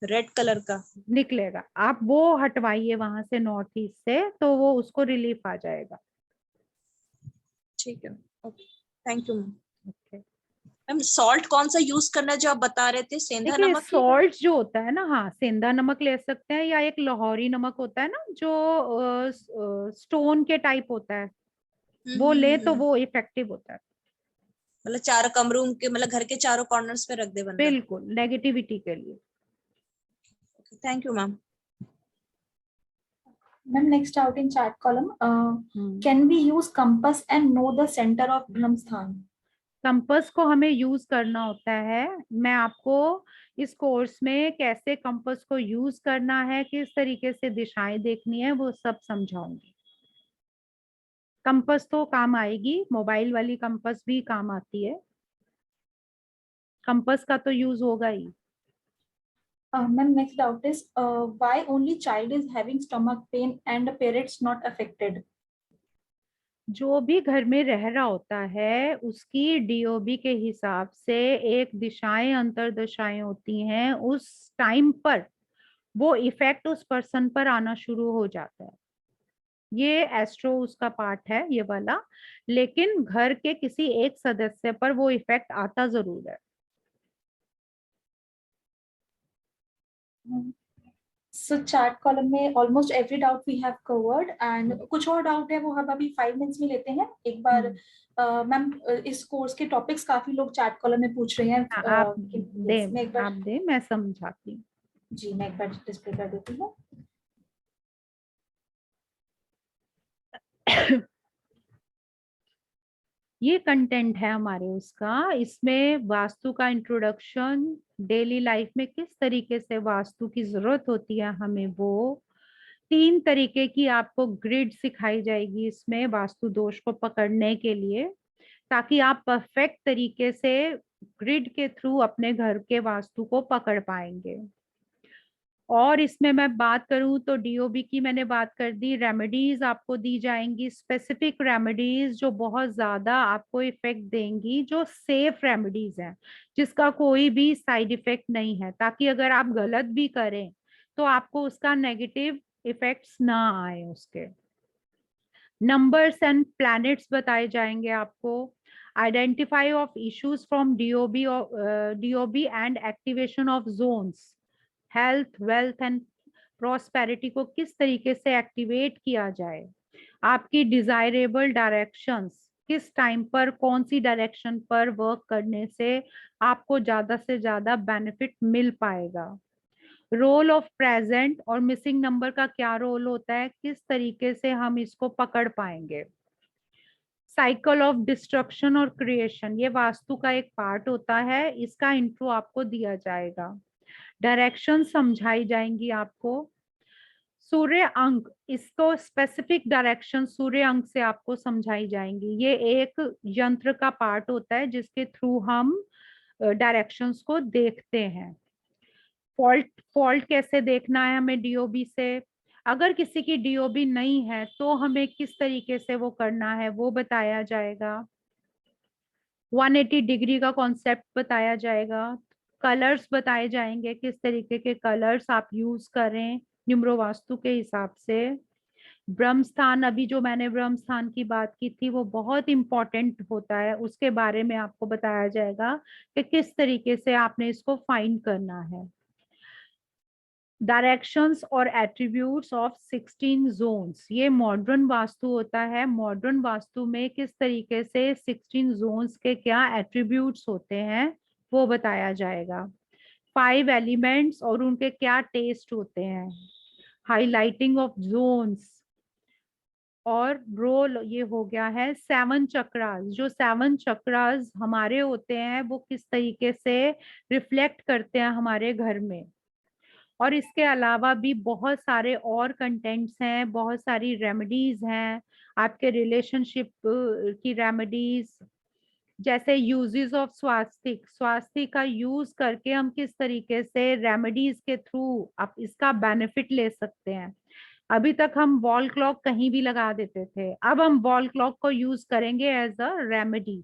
S5: रेड कलर का
S2: निकलेगा, आप वो हटवाइए वहां से नॉर्थ ईस्ट से, तो वो उसको रिलीफ आ जाएगा।
S5: ठीक है, okay, thank you ma'am.
S2: Okay,
S5: ma'am salt कौन सा यूज करना है जो आप बता रहे थे, सेंधा
S2: देखिए
S5: नमक ही?
S2: सॉल्ट जो होता है ना, हाँ सेंधा नमक ले सकते हैं, या एक लाहौरी नमक होता है ना जो स्टोन के टाइप होता है, वो ले तो वो इफेक्टिव होता है।
S5: मतलब चारों कमरों के, मतलब घर के चारों कॉर्नर्स पे रख दे बंदा।
S2: बिल्कुल, नेगेटिविटी के लिए।
S5: Thank you ma'am.
S1: Ma'am, next out in chat column, can we use compass and know the center of Brahmsthan?
S2: Compass को हमें यूज करना होता है। मैं आपको इस कोर्स में कैसे कंपस को यूज करना है, किस तरीके से दिशाएं देखनी है, वो सब समझाऊंगी। कंपस तो काम आएगी, मोबाइल वाली कंपस भी काम आती है, कंपस का तो यूज होगा ही।
S1: Ma'am, next doubt is why only child is having stomach pain and parents not affected?
S2: जो भी घर में रह रहा होता है उसकी डीओबी के हिसाब से एक दिशाएं अंतर दशाएं होती हैं, उस टाइम पर वो इफेक्ट उस पर्सन पर आना शुरू हो जाता है। ये एस्ट्रो उसका पार्ट है ये वाला, लेकिन घर के किसी एक सदस्य पर वो इफेक्ट आता जरूर है।
S1: So chat column में almost every doubt we have covered and कुछ और डाउट है वो हम अभी 5 मिनट्स में लेते हैं एक बार। मैम इस कोर्स के टॉपिक्स काफी लोग चैट कॉलम में पूछ रहे हैं।
S2: आप दे मैं समझाती हूँ।
S1: जी मैं एक बार डिस्प्ले कर देती हूँ।
S2: ये कंटेंट है हमारे उसका, इसमें वास्तु का इंट्रोडक्शन, डेली लाइफ में किस तरीके से वास्तु की जरूरत होती है हमें, वो 3 तरीके की आपको ग्रिड सिखाई जाएगी इसमें वास्तु दोष को पकड़ने के लिए, ताकि आप परफेक्ट तरीके से ग्रिड के थ्रू अपने घर के वास्तु को पकड़ पाएंगे। और इसमें मैं बात करूं तो डीओबी की मैंने बात कर दी, रेमेडीज आपको दी जाएंगी, स्पेसिफिक रेमेडीज जो बहुत ज्यादा आपको इफेक्ट देंगी, जो सेफ रेमेडीज हैं, जिसका कोई भी साइड इफेक्ट नहीं है, ताकि अगर आप गलत भी करें तो आपको उसका नेगेटिव इफेक्ट्स ना आए उसके। नंबर्स एंड प्लैनेट्स बताए जाएंगे आपको, identify of issues from DOB and activation of Jones, health, wealth and prosperity को किस तरीके से एक्टिवेट किया जाए, आपकी डिजायरेबल डायरेक्शंस, किस टाइम पर कौन सी डायरेक्शन पर वर्क करने से आपको ज्यादा से ज्यादा बेनिफिट मिल पाएगा, रोल ऑफ प्रेजेंट और मिसिंग नंबर का क्या रोल होता है, किस तरीके से हम इसको पकड़ पाएंगे, साइकिल ऑफ डिस्ट्रक्शन और क्रिएशन, ये वास्तु का एक पार्ट होता है, इसका इंट्रो आपको दिया जाएगा, डायरेक्शन समझाई जाएंगी आपको, सूर्य अंक, इसको स्पेसिफिक डायरेक्शन सूर्य अंक से आपको समझाई जाएंगी, ये एक यंत्र का पार्ट होता है जिसके थ्रू हम डायरेक्शंस को देखते हैं। फॉल्ट कैसे देखना है हमें डीओबी से, अगर किसी की डीओबी नहीं है तो हमें किस तरीके से वो करना है वो बताया जाएगा, 180 डिग्री का कॉन्सेप्ट बताया जाएगा, कलर्स बताए जाएंगे, किस तरीके के कलर्स आप यूज करें न्यूमरो वास्तु के हिसाब से, ब्रह्म स्थान, अभी जो मैंने ब्रह्म स्थान की बात की थी वो बहुत इंपॉर्टेंट होता है, उसके बारे में आपको बताया जाएगा कि किस तरीके से आपने इसको फाइंड करना है, डायरेक्शंस और एट्रीब्यूट्स ऑफ 16 जोन्स, ये मॉडर्न वास्तु होता है, मॉडर्न वास्तु में किस तरीके से 16 जोन्स के क्या एट्रीब्यूट्स होते हैं वो बताया जाएगा, 5 एलिमेंट्स और उनके क्या टेस्ट होते हैं, हाईलाइटिंग ऑफ जोन्स, और रोल ये हो गया है 7 चक्रास, जो 7 चक्रास हमारे होते हैं वो किस तरीके से रिफ्लेक्ट करते हैं हमारे घर में, और इसके अलावा भी बहुत सारे और कंटेंट्स हैं, बहुत सारी रेमेडीज हैं, आपके रिलेशनशिप की रेमेडीज, जैसे यूजेस ऑफ स्वास्तिक, स्वास्तिक का यूज करके हम किस तरीके से रेमेडीज के थ्रू आप इसका बेनिफिट ले सकते हैं। अभी तक हम वॉल क्लॉक कहीं भी लगा देते थे, अब हम वॉल क्लॉक को यूज करेंगे as a remedy.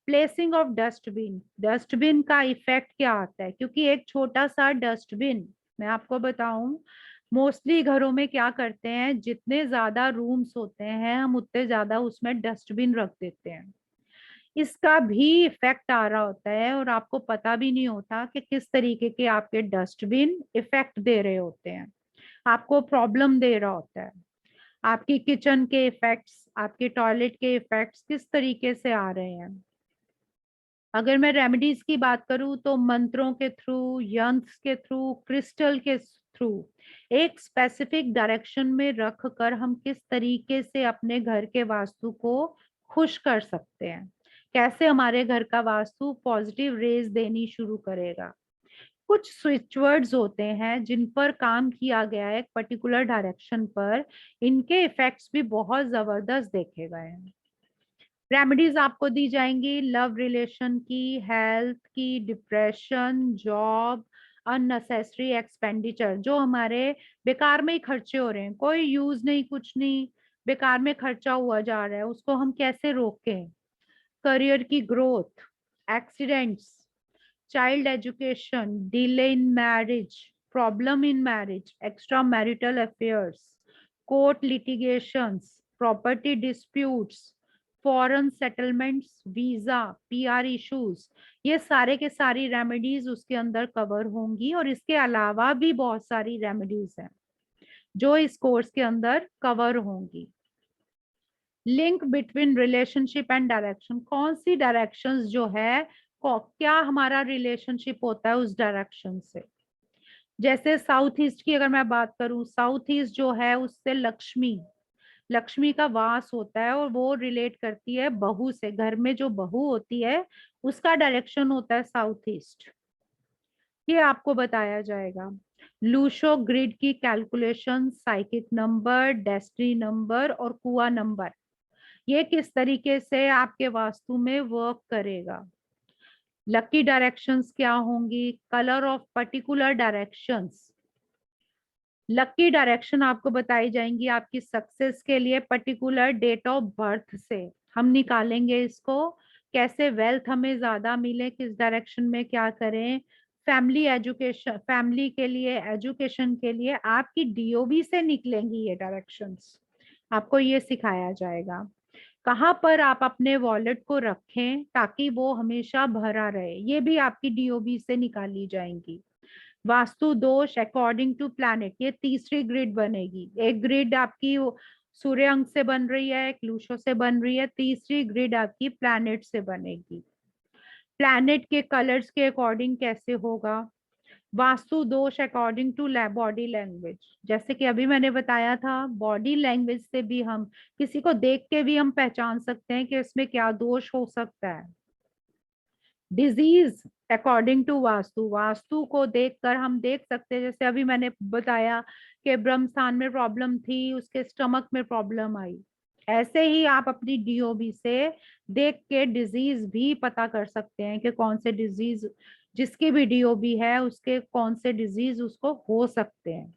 S2: Placing of dustbin, dustbin का इफेक्ट क्या आता है, क्योंकि एक छोटा सा डस्टबिन, मैं आपको बताऊं मोस्टली घरों में क्या करते हैं, जितने ज्यादा रूम्स होते हैं हम उतने ज्यादा उसमें डस्टबिन रख देते हैं, इसका भी इफेक्ट आ रहा होता है और आपको पता भी नहीं होता कि किस तरीके के आपके डस्टबिन इफेक्ट दे रहे होते हैं, आपको प्रॉब्लम दे रहा होता है, आपकी किचन के इफेक्ट्स, आपके टॉयलेट के इफेक्ट्स किस तरीके से आ रहे हैं। अगर मैं रेमेडीज की बात करूं तो मंत्रों के थ्रू, यंत्र के थ्रू, क्रिस्टल के थ्रू एक स्पेसिफिक डायरेक्शन में रख कर हम किस तरीके से अपने घर के वास्तु को खुश कर सकते हैं, कैसे हमारे घर का वास्तु पॉजिटिव रेज देनी शुरू करेगा। कुछ स्विच वर्ड्स होते हैं जिन पर काम किया गया है एक पर्टिकुलर डायरेक्शन पर, इनके इफेक्ट्स भी बहुत जबरदस्त देखे गए हैं। रेमेडीज आपको दी जाएंगी लव रिलेशन की, हेल्थ की, डिप्रेशन, जॉब, अननेसेसरी एक्सपेंडिचर, जो हमारे बेकार में ही खर्चे हो रहे हैं, कोई यूज नहीं, कुछ नहीं, बेकार में खर्चा हुआ जा रहा है, उसको हम कैसे रोकें, करियर की growth, accidents, child education, delay in marriage, problem in marriage, extra marital affairs, court litigations, property disputes, foreign settlements, visa, PR issues, ये सारे के सारी रेमेडीज उसके अंदर कवर होंगी, और इसके अलावा भी बहुत सारी रेमेडीज हैं जो इस कोर्स के अंदर कवर होंगी। Link between relationship and direction, कौन सी डायरेक्शंस जो है क्या हमारा रिलेशनशिप होता है उस डायरेक्शन से, जैसे साउथ ईस्ट की अगर मैं बात करूं, साउथ ईस्ट जो है उससे लक्ष्मी, लक्ष्मी का वास होता है और वो रिलेट करती है बहू से, घर में जो बहू होती है उसका डायरेक्शन होता है साउथ ईस्ट, ये आपको बताया जाएगा। लूशो ग्रिड की calculation, psychic number, destiny number और कुआ नंबर, ये किस तरीके से आपके वास्तु में वर्क करेगा। लकी डायरेक्शंस क्या होंगी, colour of particular directions. Lucky direction आपको बताई जाएंगी आपकी सक्सेस के लिए पर्टिकुलर डेट ऑफ बर्थ से। हम निकालेंगे इसको कैसे वेल्थ हमें ज्यादा मिले, किस डायरेक्शन में क्या करें। फैमिली एजुकेशन, फैमिली के लिए, एजुकेशन के लिए आपकी डीओबी से निकलेंगी ये डायरेक्शंस, आपको ये सिखाया जाएगा। कहाँ पर आप अपने वॉलेट को रखें ताकि वो हमेशा भरा रहे, ये भी आपकी डीओबी से निकाली जाएंगी। वास्तु दोष अकॉर्डिंग टू प्लैनेट, ये तीसरी ग्रिड बनेगी। एक ग्रिड आपकी सूर्य अंक से बन रही है, एक लूशो से बन रही है, तीसरी ग्रिड आपकी प्लैनेट से बनेगी। प्लैनेट के कलर्स के अकॉर्डिंग कैसे होगा। वास्तु दोष अकॉर्डिंग टू बॉडी लैंग्वेज, जैसे कि अभी मैंने बताया था, बॉडी लैंग्वेज से भी हम किसी को देख के भी हम पहचान सकते हैं कि इसमें क्या दोष हो सकता है। Disease according to vastu, vastu को देखकर हम देख सकते हैं, जैसे अभी मैंने बताया कि ब्रह्म स्थान में प्रॉब्लम थी, उसके स्टमक में प्रॉब्लम आई, ऐसे ही आप अपनी डीओबी से देख के डिजीज भी पता कर सकते हैं कि कौन से डिजीज, जिसकी भी डीओबी है उसके कौन से डिजीज उसको हो सकते हैं।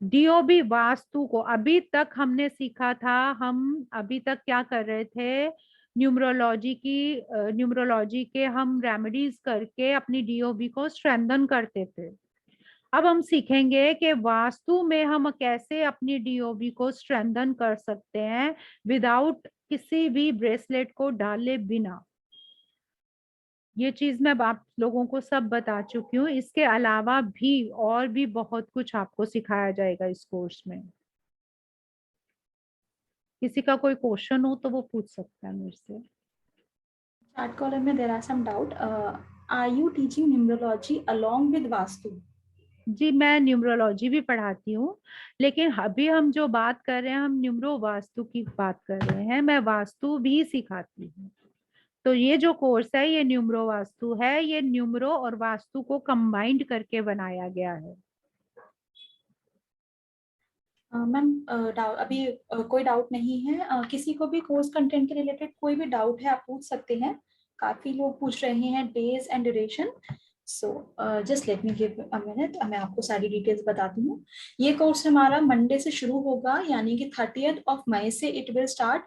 S2: डीओबी वास्तु को अभी तक हमने सीखा था, हम अभी तक क्या कर रहे थे, न्यूमरोलॉजी के हम रेमेडीज करके अपनी डीओबी को स्ट्रेंथन करते थे। अब हम सीखेंगे कि वास्तु में हम कैसे अपनी डीओबी को स्ट्रेंथन कर सकते हैं विदाउट किसी भी ब्रेसलेट को डाले बिना। ये चीज मैं आप लोगों को सब बता चुकी हूँ, इसके अलावा भी और भी बहुत कुछ आपको सिखाया जाएगा इस कोर्स में। किसी का कोई क्वेश्चन हो तो वो पूछ सकता है मेरे से।
S1: Chat column में there are some doubt. Are you teaching numerology along with vastu?
S2: जी मैं न्यूमरोलॉजी भी पढ़ाती हूँ, लेकिन अभी हम जो बात कर रहे हैं हम न्यूमरो वास्तु की बात कर रहे हैं, मैं वास्तु भी सिखाती हूँ। तो ये जो कोर्स है ये न्यूमरो वास्तु है, ये न्यूमरो और वास्तु को कंबाइंड करके बनाया गया है।
S1: मैम अभी कोई डाउट नहीं है। किसी को भी कोर्स कंटेंट के रिलेटेड कोई भी डाउट है आप पूछ सकते हैं। काफी लोग पूछ रहे हैं days and duration, so just let me give a minute, मैं आपको सारी डिटेल्स बताती हूँ। ये कोर्स हमारा मंडे से शुरू होगा, यानी कि 30 मई से it will start.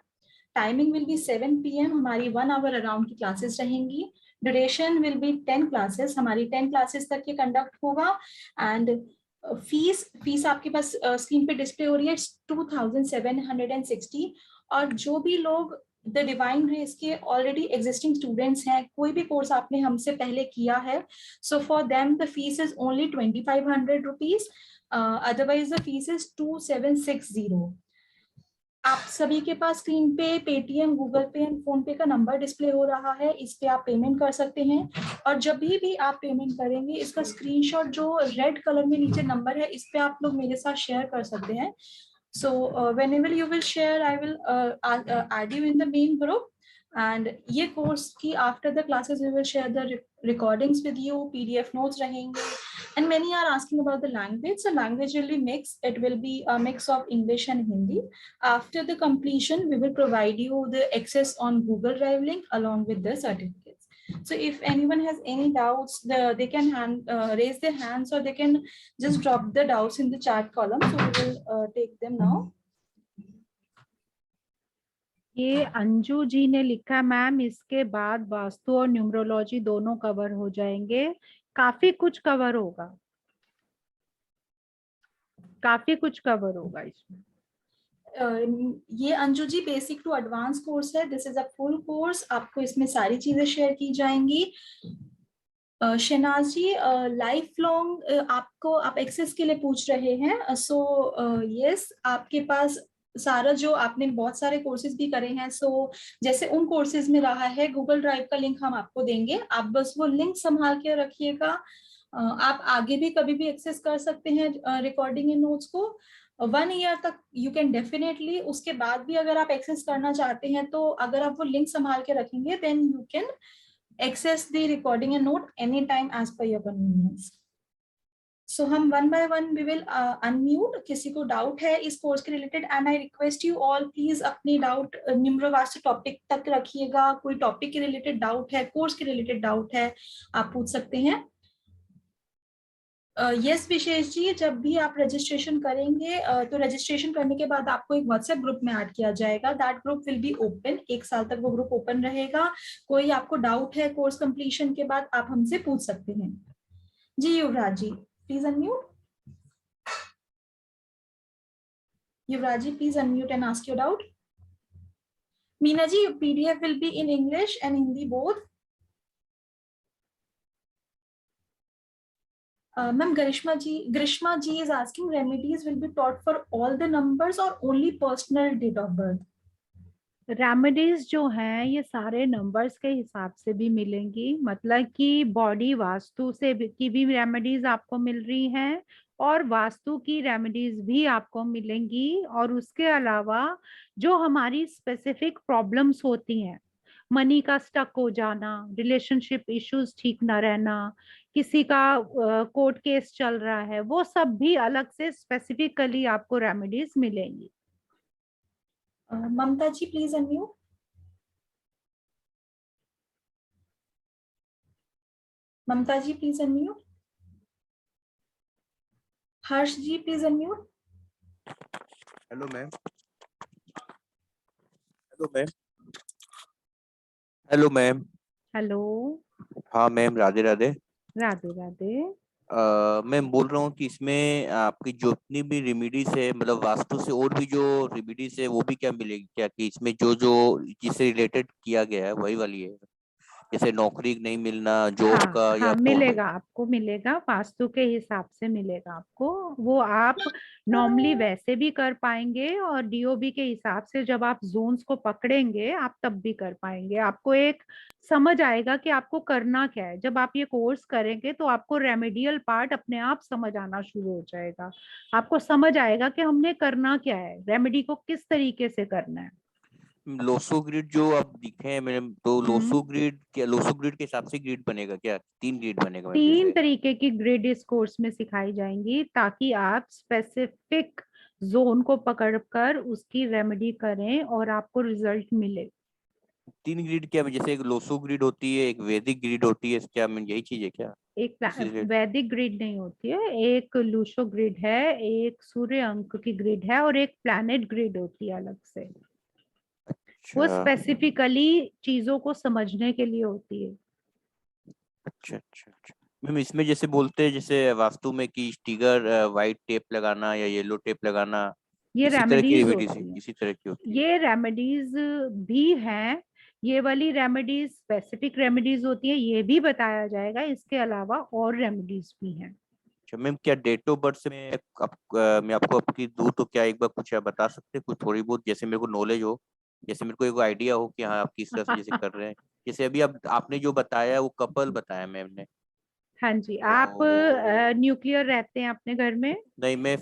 S1: Timing will be 7 PM, हमारी 1 आवर अराउंड की क्लासेस रहेंगी। ड्यूरेशन विल बी 10 क्लासेस, हमारी 10 क्लासेस तक ये कंडक्ट होगा। एंड फीस आपके पास स्क्रीन पे डिस्प्ले हो रही है, 2760। और जो भी लोग द डिवाइन रेस के ऑलरेडी एग्जिस्टिंग स्टूडेंट्स हैं, कोई भी कोर्स आपने हमसे पहले किया है, so for them the fees is only 2500 rupees, otherwise the fees is 2760। आप सभी के पास स्क्रीन पे पेटीएम, गूगल पे एंड फोन पे का नंबर डिस्प्ले हो रहा है, इस पे आप पेमेंट कर सकते हैं। और जब भी आप पेमेंट करेंगे इसका स्क्रीनशॉट जो रेड कलर में नीचे नंबर है इस पे आप लोग मेरे साथ शेयर कर सकते हैं। So whenever you will share, I will add you in the main group. And ये course की after the classes we will share the recordings with you, PDF notes रहेंगे. And many are asking about the language. So language will be mixed. It will be a mix of English and Hindi. After the completion, we will provide you the access on Google Drive link along with the certificates. So if anyone has any doubts, they can raise their hands, or they can just drop the doubts in the chat column. So we will take them now.
S2: ये अंजू जी ने लिखा, ma'am इसके बाद वास्तु और numerology दोनों cover हो जाएंगे। काफी कुछ कवर होगा, काफी कुछ कवर होगा इसमें।
S1: ये Anju ji basic to advance course है, this is a full course, आपको इसमें सारी चीजें शेयर की जाएंगी। शहनाज जी लाइफ लॉन्ग आपको आप एक्सेस के लिए पूछ रहे हैं, सो यस आपके पास सारा जो आपने बहुत सारे कोर्सेज भी करे हैं, सो जैसे उन कोर्सेज में रहा है गूगल ड्राइव का लिंक हम आपको देंगे, आप बस वो लिंक संभाल के रखिएगा। आप आगे भी कभी भी एक्सेस कर सकते हैं रिकॉर्डिंग एंड नोट्स को 1 ईयर तक यू कैन डेफिनेटली। उसके बाद भी अगर आप एक्सेस करना चाहते हैं तो अगर आप वो लिंक संभाल के रखेंगे then you can access the recording and note anytime as per your convenience. So हम one by one we will unmute. किसी को डाउट है इस कोर्स के related, and I request you all please अपने डाउट न्यूमरोवास्टु टॉपिक तक रखिएगा. कोई टॉपिक के रिलेटेड डाउट है, कोर्स के रिलेटेड डाउट है, आप पूछ सकते हैं. यस विशेष जी, जब भी आप रजिस्ट्रेशन करेंगे तो रजिस्ट्रेशन करने के बाद आपको एक व्हाट्सएप ग्रुप में ऐड किया जाएगा. That group will be open. 1 साल तक वो ग्रुप ओपन रहेगा. कोई आपको डाउट है कोर्स कंप्लीशन के बाद, आप हमसे पूछ सकते हैं. जी Yuvraj ji please unmute. Yuvraj ji please unmute and ask your doubt. Meena ji, PDF will be in English and Hindi both. Ma'am, Grishma ji is asking, remedies will be taught for all the numbers or only personal date of birth?
S2: Remedies जो हैं ये सारे numbers के हिसाब से भी मिलेंगी, मतलब कि बॉडी वास्तु से की भी रेमेडीज आपको मिल रही हैं और वास्तु की रेमेडीज भी आपको मिलेंगी. और उसके अलावा जो हमारी स्पेसिफिक प्रॉब्लम्स होती हैं, मनी का स्टक हो जाना, रिलेशनशिप इश्यूज ठीक ना रहना, किसी का कोर्ट केस चल रहा है, वो सब भी अलग से स्पेसिफिकली आपको रेमेडीज मिलेंगी.
S1: Mamta ji please unmute. Mamta ji please unmute. Harsh ji please unmute.
S6: Hello ma'am. Hello ma'am. Hello ma'am.
S2: Hello.
S6: हाँ मैम, राधे राधे.
S2: राधे राधे.
S6: मैं बोल रहा हूँ कि इसमें आपकी जितनी भी रेमेडीज है, मतलब वास्तु से और भी जो रेमेडीज है वो भी क्या मिलेगी क्या, कि इसमें जो जो जिससे रिलेटेड किया गया है वही वाली है, जैसे नौकरी नहीं मिलना, जॉब
S2: हाँ
S6: का या
S2: हाँ, मिलेगा आपको, मिलेगा वास्तु के हिसाब से मिलेगा आपको. वो आप नॉर्मली वैसे भी कर पाएंगे और डीओबी के हिसाब से जब आप जोन्स को पकड़ेंगे आप तब भी कर पाएंगे. आपको एक समझ आएगा कि आपको करना क्या है. जब आप ये कोर्स करेंगे तो आपको रेमेडियल पार्ट अपने आप समझ आना शुरू हो जाएगा. आपको समझ आएगा कि हमने करना क्या है, रेमेडी को किस तरीके से करना है.
S6: लोसो ग्रिड जो आप दिखे हैं मैम, तो लोसो ग्रिड क्या, लोसो ग्रिड के हिसाब से ग्रिड बनेगा क्या, 3 ग्रिड बनेगा मैम
S2: 3
S6: जैसे?
S2: तरीके की ग्रिड इस कोर्स में सिखाई जाएंगी ताकि आप स्पेसिफिक जोन को पकड़कर उसकी रेमेडी करें और आपको रिजल्ट मिले.
S6: 3 ग्रिड क्या, जैसे एक लोसो ग्रिड होती है, एक वैदिक ग्रिड होती है, क्या मैम यही चीज है क्या?
S2: एक
S6: इसी से-
S2: वैदिक ग्रिड नहीं होती है, एक लूशो ग्रिड है, एक सूर्य अंक की ग्रिड है और एक प्लैनेट ग्रिड होती है अलग से. वो
S6: अच्छा
S2: स्पेसिफिकली चीजों को समझने के लिए होती है.
S6: अच्छा अच्छा अच्छा. मैम इसमें जैसे बोलते हैं जैसे वास्तु में कि स्टिकर व्हाइट टेप लगाना या येलो टेप लगाना,
S2: ये
S6: इसी तरह की
S2: रेमेडीज
S6: रेमेडी
S2: होती है.
S6: इसी तरह की होती है.
S2: ये रेमेडीज भी हैं. ये वाली रेमेडीज स्पेसिफिक रेमेडीज होती है, ये भी बताया जाएगा. इसके अलावा और रेमेडीज भी हैं.
S6: अच्छा मैम, क्या डेट ऑफ बर्थ से मैं आपको आपकी दूं तो क्या एक बार कुछ आप बता सकते हैं, कुछ थोड़ी बहुत, जैसे मेरे को नॉलेज हो, जैसे मेरे को एक आइडिया हो कि हाँ आप किस तरह से जैसे कर रहे हैं. जैसे अभी आप आपने जो बताया वो कपल बताया मैम ने.
S2: हाँ जी. आप
S6: तो
S2: न्यूक्लियर रहते हैं अपने घर में?
S6: नहीं, मैं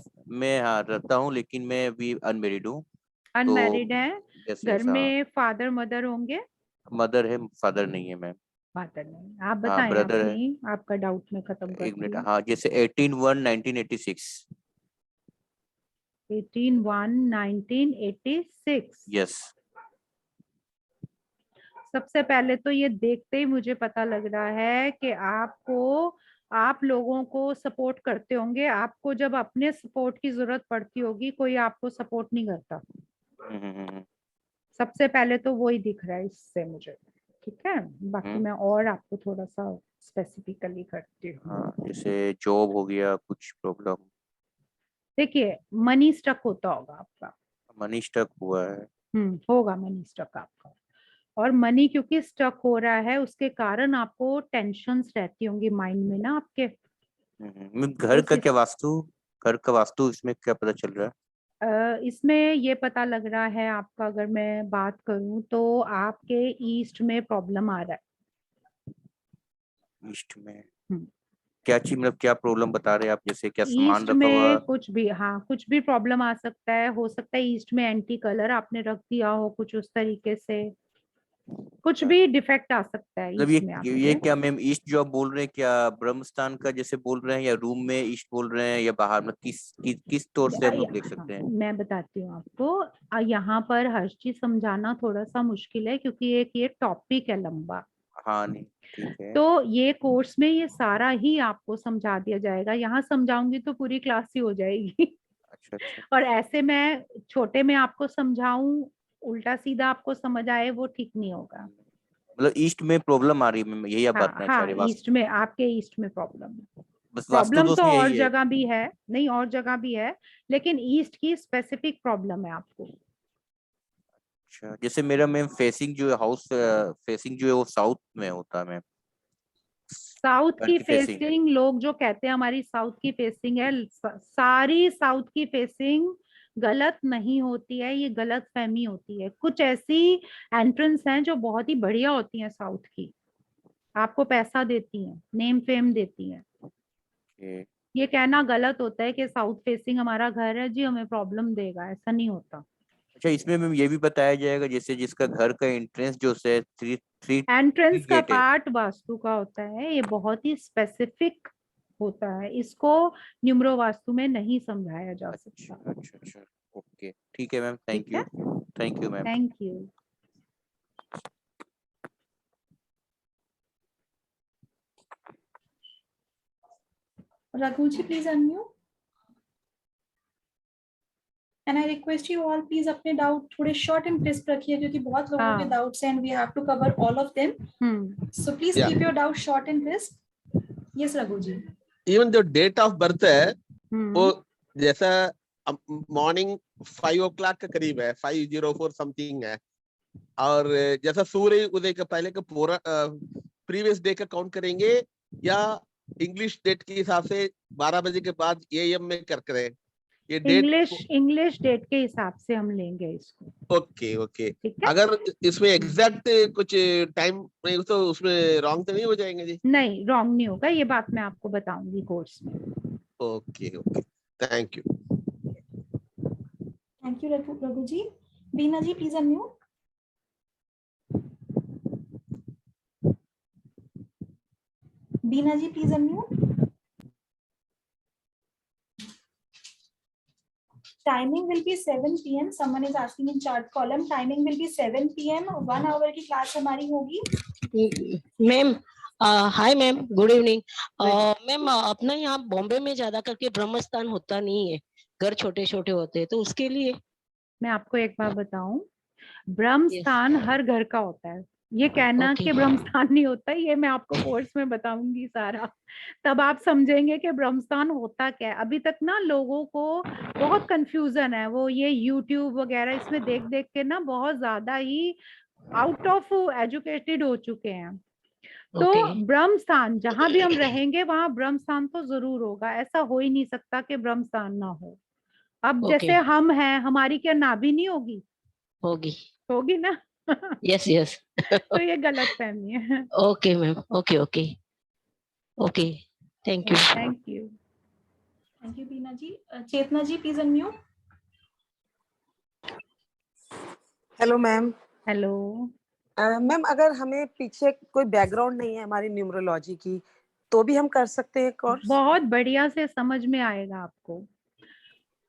S6: हाँ रहता हूँ, लेकिन मैं अभी अनमेरिड हूँ. तो
S2: अनमैरिड हैं?
S6: जैसे
S2: घर
S6: ऐसा,
S2: में फादर मदर होंगे?
S6: मदर है, फादर नहीं है मैम.
S2: फादर नहीं. आप
S6: हाँ
S2: बताएं
S6: ब्रदर है.
S2: अपनी, आपका डाउट मैं खत्म
S6: एक
S2: करती
S6: मिनट,
S2: हूँ.
S6: हाँ जैसे 18/1/1986.
S2: 18/1/1986.
S6: यस.
S2: सबसे पहले तो ये देखते ही मुझे पता लग रहा है कि आप लोगों को सपोर्ट करते होंगे. आपको जब अपने सपोर्ट की जरूरत पड़ती होगी कोई आपको सपोर्ट नहीं करता. सबसे पहले तो वही दिख रहा है इससे मुझे. ठीक है, बाकी मैं और आपको थोड़ा सा स्पेसिफिकली करती हूँ.
S6: हाँ जैसे जॉब हो गया, कुछ प्रॉब्लम.
S2: देखिए, मनी स्टक होता होगा आपका.
S6: मनी स्टक हुआ है.
S2: होगा मनी स्टक आपका. और मनी क्योंकि स्टक हो रहा है उसके कारण आपको टेंशन्स रहती होंगी माइंड में ना आपके.
S6: घर
S2: उस
S6: का क्या वास्तु, घर का वास्तु इसमें क्या पता चल रहा है?
S2: इसमें ये पता लग रहा है आपका, अगर मैं बात करूं तो आपके ईस्ट में प्रॉब्लम आ रहा है.
S6: ईस्ट में
S2: हम्म,
S6: क्या चीज, मतलब क्या प्रॉब्लम बता रहे हैं आप, जैसे क्या सामान
S2: ईस्ट
S6: रखा हुआ?
S2: में कुछ भी, हाँ कुछ भी प्रॉब्लम आ सकता है. हो सकता है ईस्ट में एंटी कलर आपने रख दिया हो कुछ उस तरीके से. कुछ
S6: अच्छा।
S2: भी डिफेक्ट आ सकता है
S6: मतलब
S2: ईस्ट में
S6: ये
S2: आपके।
S6: क्या मैम ईस्ट जो आप बोल रहे हैं क्या ब्रह्म स्थान का जैसे बोल रहे हैं या रूम में ईस्ट बोल रहे हैं या बाहर में किस तौर से हम लोग देख
S2: हाँ,
S6: सकते हैं?
S2: मैं बताती हूँ आपको। यहाँ पर हर चीज समझाना थोड़ा सा मुश्किल है क्योंकि एक ये टॉपिक है लंबा।
S6: हाँ नहीं ठीक है।
S2: तो ये कोर्स में ये सारा ही आपको समझा दिया जाएगा। यहाँ समझाऊंगी तो पूरी क्लास ही हो जाएगी।
S6: अच्छा अच्छा।
S2: और ऐसे मैं छोटे में आपको समझाऊं, उल्टा सीधा आपको समझ आए, वो ठीक नहीं होगा।
S6: मतलब ईस्ट में प्रॉब्लम आ रही है मैम, यही आप
S2: हाँ
S6: बताना चाह
S2: हाँ,
S6: रहे हैं?
S2: ईस्ट में, आपके ईस्ट में प्रॉब्लम है।
S6: बस वास्तु
S2: प्रॉब्लम
S6: दोष
S2: तो
S6: में
S2: और
S6: यही है?
S2: जगह भी है, नहीं और जगह भी है, लेकिन ईस्ट की स्पेसिफिक प्रॉब्लम है आपको।
S6: अच्छा जैसे मेरा मैम फेसिंग जो है हाउस फेसिंग जो है वो साउथ में होता है मैम,
S2: साउथ
S6: घर
S2: की
S6: की फेसिंग।
S2: फेसिंग, लोग जो कहते हैं हमारी साउथ की फेसिंग है, सारी साउथ की फेसिंग गलत नहीं होती है, ये गलत फहमी होती है। कुछ ऐसी एंट्रेंस हैं जो बहुत ही बढ़िया होती हैं साउथ की, आपको पैसा देती हैं, नेम फेम देती हैं। ये कहना गलत होता है कि साउथ फेसिंग हमारा घर है जी हमें प्रॉब्लम देगा, ऐसा नहीं होता।
S6: अच्छा इसमें मैम ये भी बताया जाएगा जैसे जिसका घर का एंट्रेंस जो है थ्री थ्री थ्री
S2: एंट्रेंस का
S6: गेट है?
S2: पार्ट वास्तु का होता है, ये बहुत ही स्पेसिफिक होता है, इसको न्यूमरो वास्तु में नहीं समझाया जा
S6: अच्छा
S2: सकता।
S6: अच्छा अच्छा। ओके ठीक है मैम,
S2: ठीक है,
S6: thank you ma'am.
S2: Thank you.
S1: Raghu ji, please unmute. And I request you all, please अपने डाउट थोड़े शॉर्ट एंड क्रिस्प रखिए क्योंकि बहुत लोगों के
S2: हाँ।
S1: डाउट्स हैं and we have to cover all of them. So please
S7: Yeah.
S1: keep your doubts short and crisp. Yes, Raghu ji.
S7: Even जो डेट ऑफ बर्थ है वो
S2: हम्म।
S7: जैसा मॉर्निंग 5 o'clock के करीब है, 5:04 समथिंग है, और जैसा सूर्य उदय के पहले का पूरा प्रीवियस डे का काउंट करेंगे या इंग्लिश डेट के हिसाब से 12 बजे के बाद AM में कर करें ये डेट?
S2: इंग्लिश डेट के हिसाब से हम लेंगे इसको।
S7: Okay okay.
S2: ठीक है,
S7: अगर इसमें एग्जैक्ट कुछ टाइम नहीं तो उसमें रॉन्ग तो नहीं हो जाएंगे जी?
S2: नहीं रॉन्ग नहीं होगा, ये बात मैं आपको बताऊंगी कोर्स में।
S7: Okay okay, thank you.
S1: Thank you, Raghu ji. Beena ji, please unmute. Beena ji, please unmute. Timing will be 7 p.m. Someone is asking in chat column. Timing will be 7 p.m. 1 hour की class हमारी होगी.
S8: Ma'am hi ma'am, good evening ma'am. अपना यहाँ बॉम्बे में ज्यादा करके ब्रह्म स्थान होता नहीं है, घर छोटे छोटे होते हैं, तो उसके लिए
S2: मैं आपको एक बार बताऊं, ब्रह्म
S8: Yes.
S2: स्थान हर घर का होता है। ये कहना
S8: Okay.
S2: कि ब्रह्म स्थान नहीं होता, ये मैं आपको कोर्स में बताऊंगी सारा, तब आप समझेंगे कि ब्रह्म स्थान होता क्या है। अभी तक ना लोगों को बहुत कंफ्यूजन है, वो ये यूट्यूब वगैरह इसमें देख देख के ना बहुत ज्यादा ही आउट ऑफ एजुकेटेड हो चुके हैं। तो
S8: Okay.
S2: ब्रह्म स्थान जहां भी हम रहेंगे वहां ब्रह्म स्थान तो जरूर होगा, ऐसा हो ही नहीं सकता कि ब्रह्म स्थान ना हो। अब
S8: Okay.
S2: जैसे हम हैं, हमारी क्या नाभि नहीं होगी?
S8: होगी।
S2: होगी ना।
S8: Yes yes.
S2: तो ये गलत फहमी है।
S8: Okay ma'am, okay okay okay, thank you.
S2: Thank you.
S1: Thank you, Beena ji. Chetna ji, please unmute.
S9: Hello ma'am.
S2: Hello.
S9: Ma'am अगर हमें पीछे कोई बैकग्राउंड नहीं है हमारी न्यूमरोलॉजी की तो भी हम कर सकते हैं कोर्स?
S2: बहुत बढ़िया से समझ में आएगा आपको,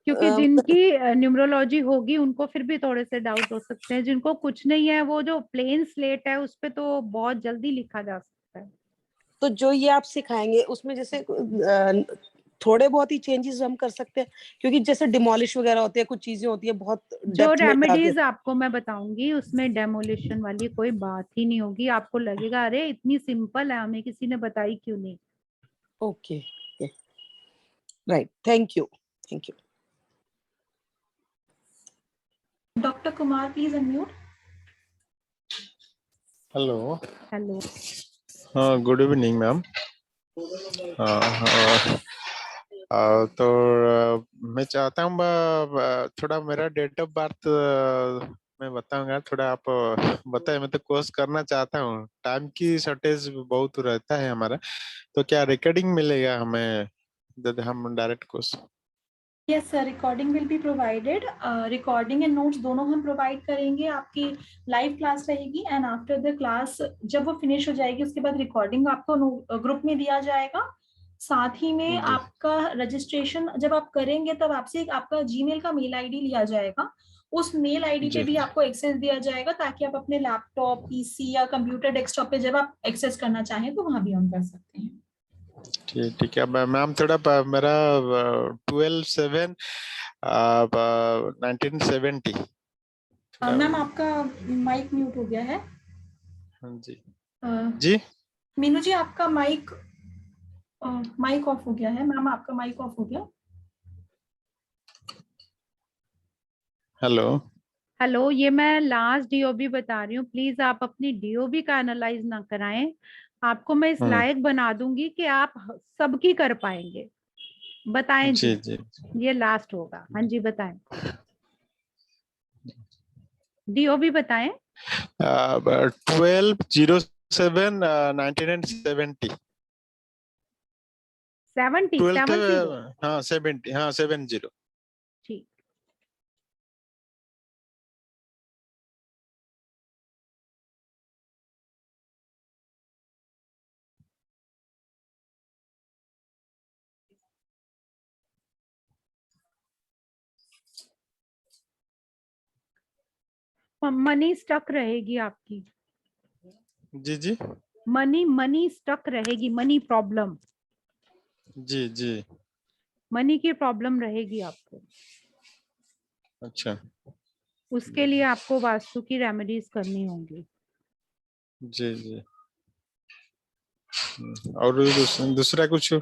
S2: क्योंकि जिनकी न्यूमरोलॉजी होगी उनको फिर भी थोड़े से डाउट हो सकते हैं, जिनको कुछ नहीं है वो जो प्लेन स्लेट है उस पे तो बहुत जल्दी लिखा जा सकता है।
S9: तो जो ये आप सिखाएंगे उसमें जैसे थोड़े बहुत ही चेंजेस हम कर सकते हैं, क्योंकि जैसे डिमोलिश वगैरह होती है, कुछ चीजें होती है बहुत
S2: जो
S9: डेप्थ में जाके।
S2: रेमेडीज आपको मैं बताऊंगी उसमें डेमोलिशन वाली कोई बात ही नहीं होगी। आपको लगेगा अरे इतनी सिंपल है, हमें किसी ने बताई क्यों नहीं।
S9: Okay right, thank you thank you.
S1: Dr. Kumar, please unmute.
S10: Hello.
S2: Hello.
S10: हाँ गुड इवनिंग मैम। तो मैं चाहता हूँ थोड़ा मेरा डेट ऑफ बर्थ मैं बताऊंगा, थोड़ा आप बताए। मैं तो कोर्स करना चाहता हूँ, टाइम की शॉर्टेज बहुत रहता है हमारा, तो क्या रिकॉर्डिंग मिलेगा हमें जब हम direct course?
S1: Yes sir, recording will be provided. Recording and notes दोनों हम प्रोवाइड करेंगे। आपकी लाइव क्लास रहेगी एंड आफ्टर द क्लास जब वो फिनिश हो जाएगी उसके बाद रिकॉर्डिंग आपको ग्रुप में दिया जाएगा। साथ ही में
S10: जी
S1: आपका रजिस्ट्रेशन जब आप करेंगे तब आपसे आपका जीमेल का मेल आईडी लिया जाएगा। उस मेल आईडी पे
S10: जी
S1: भी आपको एक्सेस दिया जाएगा ताकि आप अपने लैपटॉप, पीसी या कंप्यूटर डेस्कटॉप पे जब आप एक्सेस करना चाहें तो वहां भी ऑन कर सकते हैं।
S10: ठीक है मैम। थोड़ा मेरा 12/7 1970।
S1: मैम आपका माइक म्यूट हो गया है।
S10: हाँ जी
S1: अ,
S10: जी।
S1: मीनू जी आपका माइक ऑफ हो गया है। मैम आपका माइक ऑफ हो गया।
S10: हेलो।
S2: हेलो, ये मैं लास्ट डीओबी बता रही हूँ, प्लीज आप अपनी डीओबी का एनालाइज ना कराएं। आपको मैं इस लायक बना दूंगी कि आप सबकी कर पाएंगे। बताएं
S10: जी
S2: जी,
S10: जी।
S2: ये लास्ट होगा। हाँ जी बताएं, डीओबी बताएं।
S10: 12/07 1970।
S2: 70
S10: 12th
S2: 70।
S10: हाँ 70 हाँ 70।
S2: ठीक। मनी स्टक रहेगी आपकी,
S10: जी जी
S2: मनी स्टक रहेगी, मनी प्रॉब्लम,
S10: जी जी।
S2: मनी की प्रॉब्लम रहेगी आपको।
S10: अच्छा
S2: उसके लिए आपको वास्तु की रेमेडीज करनी होंगी।
S10: जी जी। और दूसरा कुछ?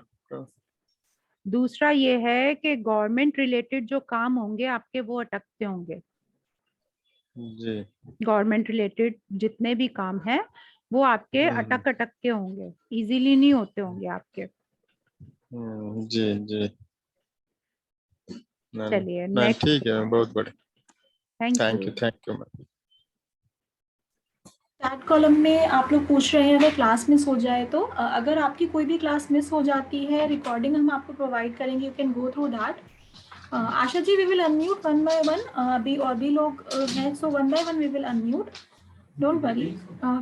S2: दूसरा ये है कि गवर्नमेंट रिलेटेड जो काम होंगे आपके वो अटकते होंगे।
S10: जी
S2: गवर्नमेंट रिलेटेड जितने भी काम है वो आपके अटक अटक के होंगे, इजीली नहीं होते होंगे आपके।
S10: जी जी।
S2: चलिए
S10: नहीं
S2: नेक्स्ट।
S10: ठीक है, बहुत बढ़िया।
S2: Thank you.
S10: Thank you ma'am.
S1: Chat column में आप लोग पूछ रहे हैं अगर क्लास मिस हो जाए तो अगर आपकी कोई भी क्लास मिस हो जाती है रिकॉर्डिंग हम आपको प्रोवाइड करेंगे, you can go through that. Asha ji we will unmute one by one. अभी और भी लोग हैं so one by one we will unmute, don't worry.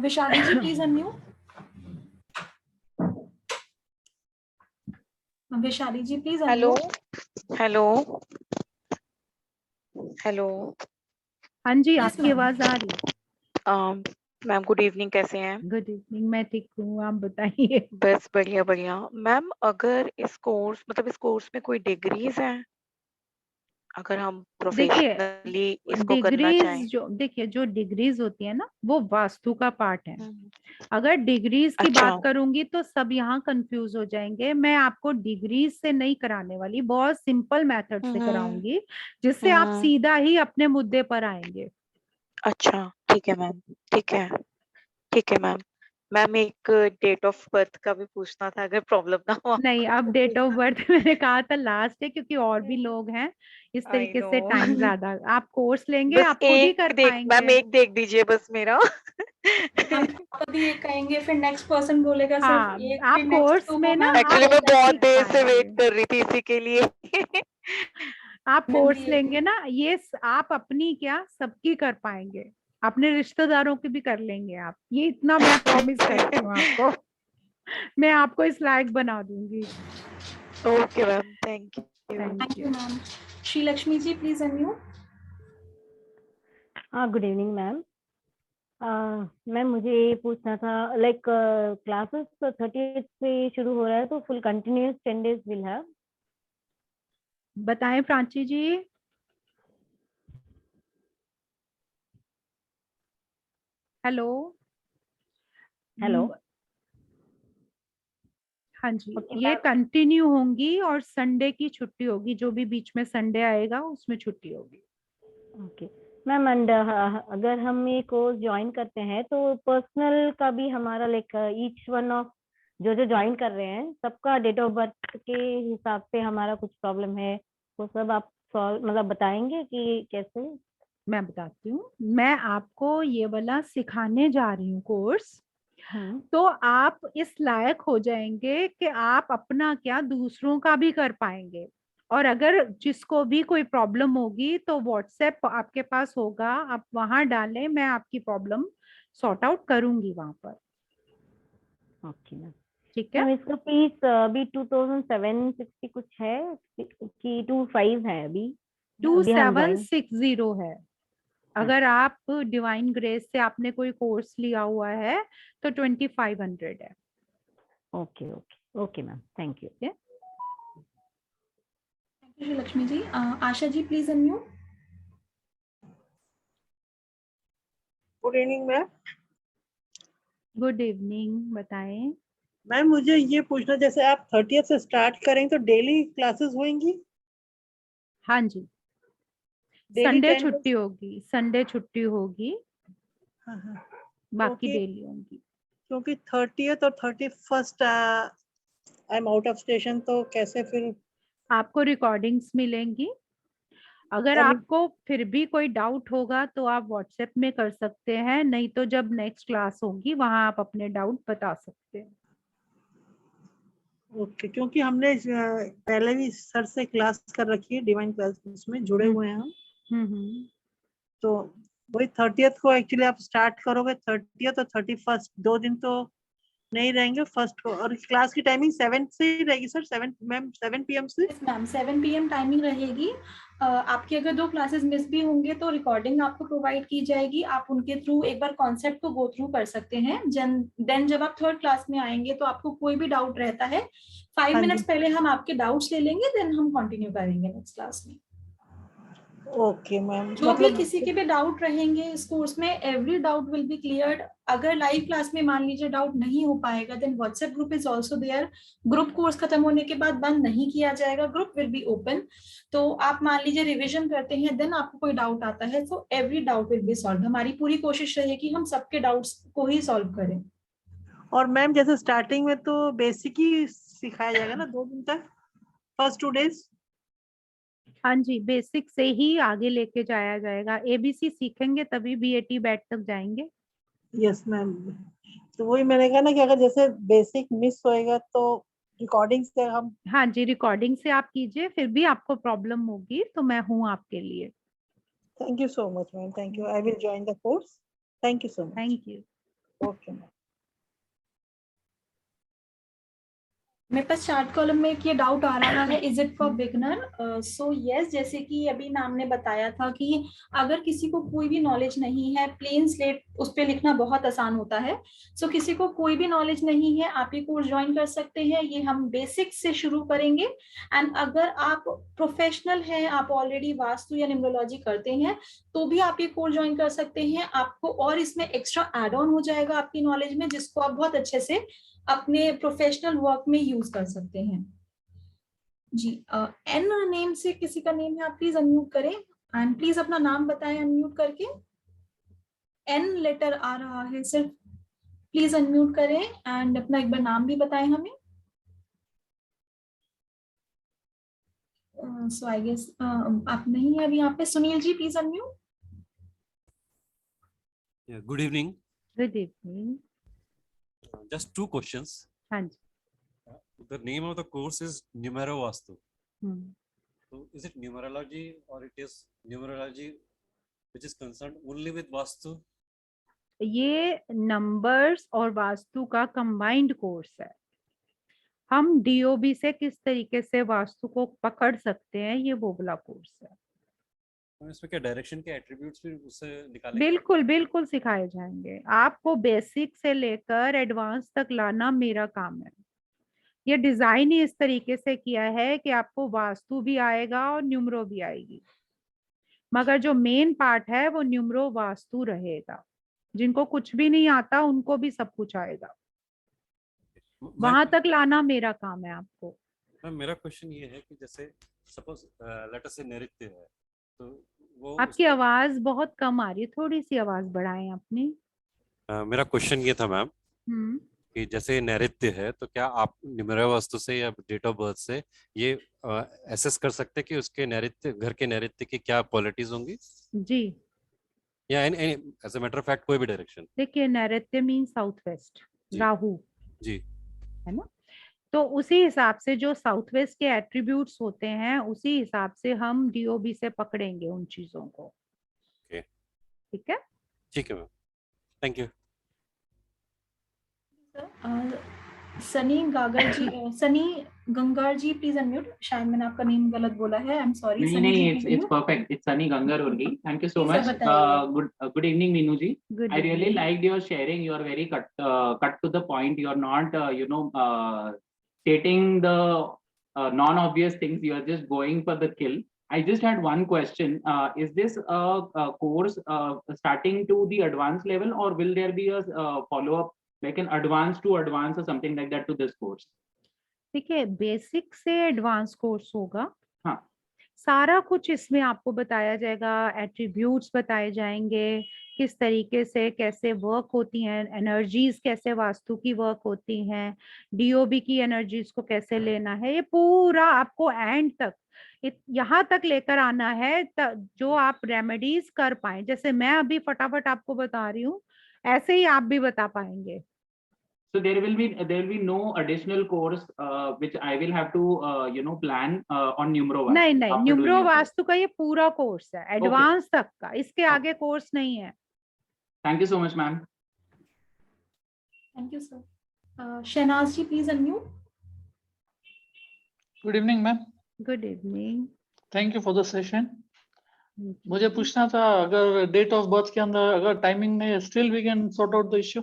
S1: Vishali ji please unmute. Vaishali ji please
S11: hello
S1: unmute.
S11: Hello hello.
S2: हाँ जी
S1: Yes,
S2: आपकी
S1: ma'am.
S2: आवाज आ रही है।
S11: मैम गुड इवनिंग, कैसे हैं?
S2: गुड इवनिंग, मैं ठीक हूँ, आप बताइए।
S11: बस बढ़िया बढ़िया। मैम अगर इस कोर्स मतलब इस कोर्स में कोई डिग्रीज हैं, अगर हम
S2: देखिए
S11: प्रोफेशनली इसको करना
S2: डिग्रीज
S11: चाहें?
S2: जो, देखिए जो डिग्रीज होती है ना वो वास्तु का पार्ट है।
S11: हम्म,
S2: अगर डिग्रीज की
S11: अच्छा।
S2: बात करूंगी तो सब यहाँ कंफ्यूज हो जाएंगे। मैं आपको डिग्रीज से नहीं कराने वाली, बहुत सिंपल मेथड से
S11: हम्म
S2: कराऊंगी जिससे आप
S11: हम्म।
S2: सीधा ही अपने मुद्दे पर आएंगे।
S11: अच्छा ठीक है मैम, ठीक है ठीक है मैम। मैम एक डेट ऑफ बर्थ का भी पूछना था, अगर प्रॉब्लम ना हो
S2: नहीं,
S11: आपको
S2: अब
S11: तो
S2: डेट ऑफ
S11: पूछना।
S2: बर्थ मैंने कहा था लास्ट है क्योंकि और भी लोग हैं, इस
S11: आई
S2: तरीके
S11: नो।
S2: से टाइम ज्यादा। आप कोर्स लेंगे
S11: बस
S2: आप खुद ही कर
S11: मैम
S2: पाएंगे।
S11: एक देख दीजिए बस मेरा।
S1: हम कभी एक कहेंगे फिर नेक्स्ट पर्सन बोलेगा सिर्फ
S2: हाँ,
S1: एक,
S2: आप
S1: फिर नेक्स्ट
S2: कोर्स
S1: तो वो
S2: में ना
S1: मैम
S2: आप
S11: एक्चुअली
S1: वो
S11: मैं बहुत
S2: सीख
S11: देर से वेट
S2: पाएंगे।
S11: कर रही थी इसी के लिए।
S2: आप
S1: मैम
S2: कोर्स
S1: भी एक
S2: लेंगे ना, ये आप अपनी क्या सबकी कर पाएंगे, अपने रिश्तेदारों की भी कर लेंगे आप, ये इतना मैं प्रॉमिस करती हूँ आपको। मैं आपको इस लायक बना दूंगी।
S11: Okay ma'am, thank you.
S2: Thank
S1: thank
S2: you.
S1: You ma'am. Shri Lakshmi ji please unmute.
S12: हाँ गुड इवनिंग मैम। मैम मुझे ये पूछना था, लाइक क्लासेस 30th से शुरू हो रहा है तो full continuous 10 days will have.
S2: बताएं प्राची जी। हेलो।
S12: हेलो।
S2: हाँ जी,
S12: ओके
S2: ये
S12: मैम।
S2: कंटिन्यू होंगी और संडे की छुट्टी होगी, जो भी बीच में संडे आएगा उसमें छुट्टी होगी।
S12: ओके मैम, एंड अगर हम ये कोर्स ज्वाइन करते हैं तो पर्सनल का भी हमारा लाइक ईच वन ऑफ जो जो ज्वाइन कर रहे हैं सबका डेट ऑफ बर्थ के हिसाब से हमारा कुछ प्रॉब्लम है वो सब आप सॉल्व मतलब बताएंगे कि कैसे?
S2: मैं बताती हूँ, मैं आपको ये वाला सिखाने जा रही हूँ कोर्स, तो आप इस लायक हो जाएंगे कि आप अपना क्या दूसरों का भी कर पाएंगे। और अगर जिसको भी कोई प्रॉब्लम होगी तो व्हाट्सएप आपके पास होगा, आप वहां डालें, मैं आपकी प्रॉब्लम सॉर्ट आउट करूंगी वहां पर।
S12: Okay ma'am.
S2: ठीक है,
S12: मैम इसका फीस अभी 2760 कुछ है कि 25 है अभी? अभी हम join-
S2: 2760 है। अगर आप डिवाइन ग्रेस से आपने कोई कोर्स लिया हुआ है तो 2500 है।
S12: Okay okay okay ma'am, thank you.
S1: Shri Lakshmi ji. Asha ji please unmute.
S13: Good evening ma'am.
S2: Good evening, बताएं।
S13: मैम मुझे ये पूछना, जैसे आप 30th से स्टार्ट करेंगे तो डेली क्लासेस होंगी?
S2: हाँ जी,
S13: Daily
S2: संडे
S13: 10
S2: छुट्टी होगी, संडे छुट्टी होगी,
S13: हाँ हाँ,
S2: बाकी
S13: क्योंकि
S2: डेली होंगी।
S13: 30th और 31st I am out of station, तो कैसे फिर?
S2: आपको रिकॉर्डिंग्स मिलेंगी। अगर
S13: और
S2: आपको फिर भी कोई डाउट होगा तो आप व्हाट्सएप में कर सकते हैं, नहीं तो जब नेक्स्ट क्लास होगी वहां आप अपने डाउट बता सकते हैं।
S13: ओके, क्योंकि हमने पहले भी सर से क्लास कर रखी है, डिवाइन क्लास में जुड़े हुए हैं हम। तो वही 30th को एक्चुअली आप स्टार्ट करोगे, 30th और 31st 2 दिन तो नहीं रहेंगे फर्स्ट को। और क्लास की टाइमिंग 7 से ही रहेगी सर? 7 मैम, 7 PM से?
S1: मैम 7 PM टाइमिंग रहेगी। आपकी अगर 2 क्लासेस मिस भी होंगे तो रिकॉर्डिंग आपको प्रोवाइड की जाएगी, आप उनके थ्रू एक बार कॉन्सेप्ट को गो थ्रू कर सकते हैं। देन जब आप 3rd क्लास में आएंगे तो आपको कोई भी डाउट रहता है 5
S13: हाँ जी।
S1: मिनट्स पहले हम आपके डाउट्स ले लेंगे, देन हम कंटिन्यू करेंगे नेक्स्ट क्लास में।
S13: ओके मैम,
S1: जो भी किसी के भी डाउट रहेंगे इस कोर्स में, every doubt will be cleared. अगर लाइव क्लास में मान लीजिए डाउट नहीं हो पाएगा, then WhatsApp group is also there. Group course खत्म होने के बाद बंद नहीं किया जाएगा, ग्रुप विल बी ओपन। तो आप मान लीजिए रिवीजन करते हैं, देन आपको कोई डाउट आता है, तो every doubt will B solve. हमारी पूरी कोशिश रहेगी हम सबके डाउट्स को ही सॉल्व करें।
S13: और मैम जैसे स्टार्टिंग में तो बेसिक ही सिखाया जाएगा ना 2 दिन तक, फर्स्ट 2 डेज?
S2: हाँ जी, बेसिक से ही आगे लेके जाया जाएगा। ABC सीखेंगे तभी BAT बैट तक जाएंगे।
S13: यस मैम, तो वही मैंने कहा ना कि अगर जैसे बेसिक मिस होएगा तो रिकॉर्डिंग से हम।
S2: हाँ जी, रिकॉर्डिंग से आप कीजिए, फिर भी आपको प्रॉब्लम होगी तो मैं हूँ आपके लिए।
S13: Thank you so much ma'am, thank you. I will join the course. Thank you so much.
S2: Thank you.
S13: Okay ma'am.
S1: मेरे पास चार्ट कॉलम में एक ये डाउट आ रहा है, is it for beginner? So yes, जैसे कि अभी मैम ने बताया था कि अगर किसी को कोई भी नॉलेज नहीं है, प्लेन स्लेट उस पर लिखना बहुत आसान होता है। सो किसी को कोई भी नॉलेज नहीं है, आप ये कोर्स ज्वाइन कर सकते हैं। ये हम बेसिक से शुरू करेंगे। एंड अगर आप प्रोफेशनल हैं, आप ऑलरेडी वास्तु या न्यूमरोलॉजी करते हैं, तो भी आप ये कोर्स ज्वाइन कर सकते हैं। आपको और इसमें एक्स्ट्रा एड ऑन हो जाएगा आपकी नॉलेज में, जिसको आप बहुत अच्छे से अपने प्रोफेशनल वर्क में यूज कर सकते हैं। जी, एन नेम से किसी का नेम है, आप प्लीज अनम्यूट करें एंड प्लीज अपना नाम बताएं अनम्यूट करके। एन लेटर आ रहा है सिर्फ, प्लीज अनम्यूट करें एंड अपना एक बार नाम भी बताएं हमें। सो आई गेस आप नहीं है अभी यहाँ पे। Sunil ji please unmute.
S14: Good evening.
S2: Good evening.
S14: Just 2 questions.
S2: हाँ जी।
S14: The name of the course is Numero Vastu.
S2: हम्म।
S14: So is it numerology or it is numerology which is concerned only with Vastu?
S2: ये नंबर्स और वास्तु का combined course है। हम DOB से किस तरीके से वास्तु को पकड़ सकते हैं, ये वो वाला कोर्स है।
S14: इसमें क्या डायरेक्शन के एट्रीब्यूट्स भी उससे निकालेंगे?
S2: बिल्कुल बिल्कुल सिखाए जाएंगे। आपको बेसिक से लेकर एडवांस तक लाना मेरा काम है। ये डिजाइन ही इस तरीके से किया है कि आपको वास्तु भी आएगा और न्यूमरो भी आएगी, मगर जो मेन पार्ट है वो न्यूमरो वास्तु रहेगा। जिनको कुछ भी नहीं आता उनको भी सब कुछ आएगा। वहां तक लाना मेरा काम है आपको।
S14: मेरा क्वेश्चन ये है कि जैसे सपोज लेट अस से नृत्य है, तो वो
S2: आपकी आवाज बहुत कम आ रही है, थोड़ी सी आवाज बढ़ाएं अपनी।
S14: मेरा क्वेश्चन ये था मैम कि जैसे नैऋत्य है, तो क्या आप न्यूमेरो वास्तु से या डेट ऑफ बर्थ से ये एसेस कर सकते हैं कि उसके नैऋत्य, घर के नैऋत्य की क्या क्वालिटीज होंगी?
S2: जी,
S14: या as a matter of fact कोई भी डायरेक्शन।
S2: देखिए नैऋत्य mean south west, Rahu
S14: ji
S2: है ना। तो उसी हिसाब से जो साउथ वेस्ट के एट्रीब्यूट्स होते हैं उसी हिसाब से हम डीओबी से पकड़ेंगे उन चीजों को। ठीक है,
S14: ठीक है मैम, थैंक यू।
S1: सनी गागर जी, सनी गंगार जी प्लीज अनम्यूट। शायद मैंने आपका नेम गलत बोला है, आई एम सॉरी।
S15: नहीं, it's perfect. It's Sunny Gangar only. Thank you so much. Good evening, Meenu ji. I really liked your sharing. You are very cut to the point. You are not stating the non-obvious things. You are just going for the kill. I just had one question. Is this a course starting to the advanced level, or will there be a follow-up like an advanced to advanced or something like that to this course?
S2: ठीक है, basic से advance course होगा।
S15: हाँ,
S2: सारा कुछ इसमें आपको बताया जाएगा, एट्रीब्यूट्स बताए जाएंगे, किस तरीके से कैसे वर्क होती हैं, एनर्जीज कैसे वास्तु की वर्क होती हैं, डीओबी की एनर्जीज को कैसे लेना है, ये पूरा आपको एंड तक यहाँ तक लेकर आना है जो आप रेमेडीज कर पाए। जैसे मैं अभी फटाफट आपको बता रही हूँ, ऐसे ही आप भी बता पाएंगे।
S15: So there will be no additional course which I will have to plan on numero vastu.
S2: नहीं, न्यूमरो वास्तु का ये पूरा कोर्स है, एडवांस तक का, इसके आगे कोर्स नहीं है।
S15: Thank you so much ma'am.
S1: Thank you sir. Shahnaz ji please unmute.
S16: Good evening ma'am.
S2: Good evening,
S16: thank you for the session. मुझे पूछना था, अगर डेट ऑफ बर्थ के अंदर अगर टाइमिंग नहीं है, still we can sort out the issue?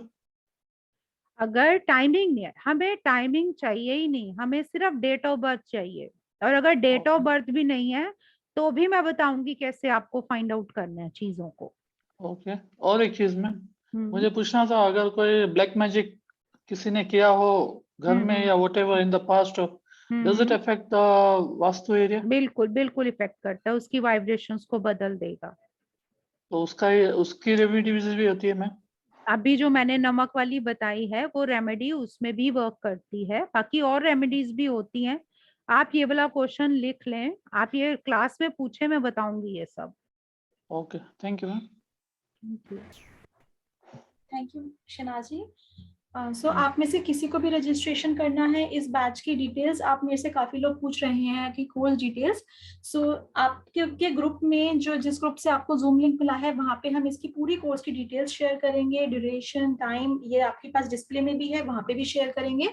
S2: अगर टाइमिंग नहीं है, हमें टाइमिंग चाहिए ही नहीं, हमें सिर्फ डेट ऑफ बर्थ चाहिए। और अगर डेट ऑफ बर्थ भी नहीं है तो भी मैं बताऊंगी कैसे आपको फाइंड आउट करना है चीजों को।
S16: ओके। और एक चीज में मुझे पूछना था, अगर कोई ब्लैक मैजिक किसी ने किया हो घर में या whatever in the past, does it affect the vastu area?
S2: बिल्कुल बिल्कुल इफेक्ट करता है, उसकी वाइब्रेशंस को बदल देगा।
S16: तो उसकी रेमेडीज भी होती है मैम?
S2: अभी जो मैंने नमक वाली बताई है वो रेमेडी उसमें भी वर्क करती है, बाकी और रेमेडीज भी होती हैं। आप ये वाला क्वेश्चन लिख लें, आप ये क्लास में पूछे, मैं बताऊंगी ये सब।
S16: Okay, thank you ma'am.
S1: Thank you Shahnaz ji. So आप में से किसी को भी रजिस्ट्रेशन करना है इस बैच की डिटेल्स, आप मेरे से काफी लोग पूछ रहे हैं कि कोर्स डिटेल्स। सो आपके ग्रुप में जिस ग्रुप से आपको जूम लिंक मिला है वहां पे हम इसकी पूरी कोर्स की डिटेल्स शेयर करेंगे, ड्यूरेशन, टाइम, ये आपके पास डिस्प्ले में भी है, वहां पे भी शेयर करेंगे।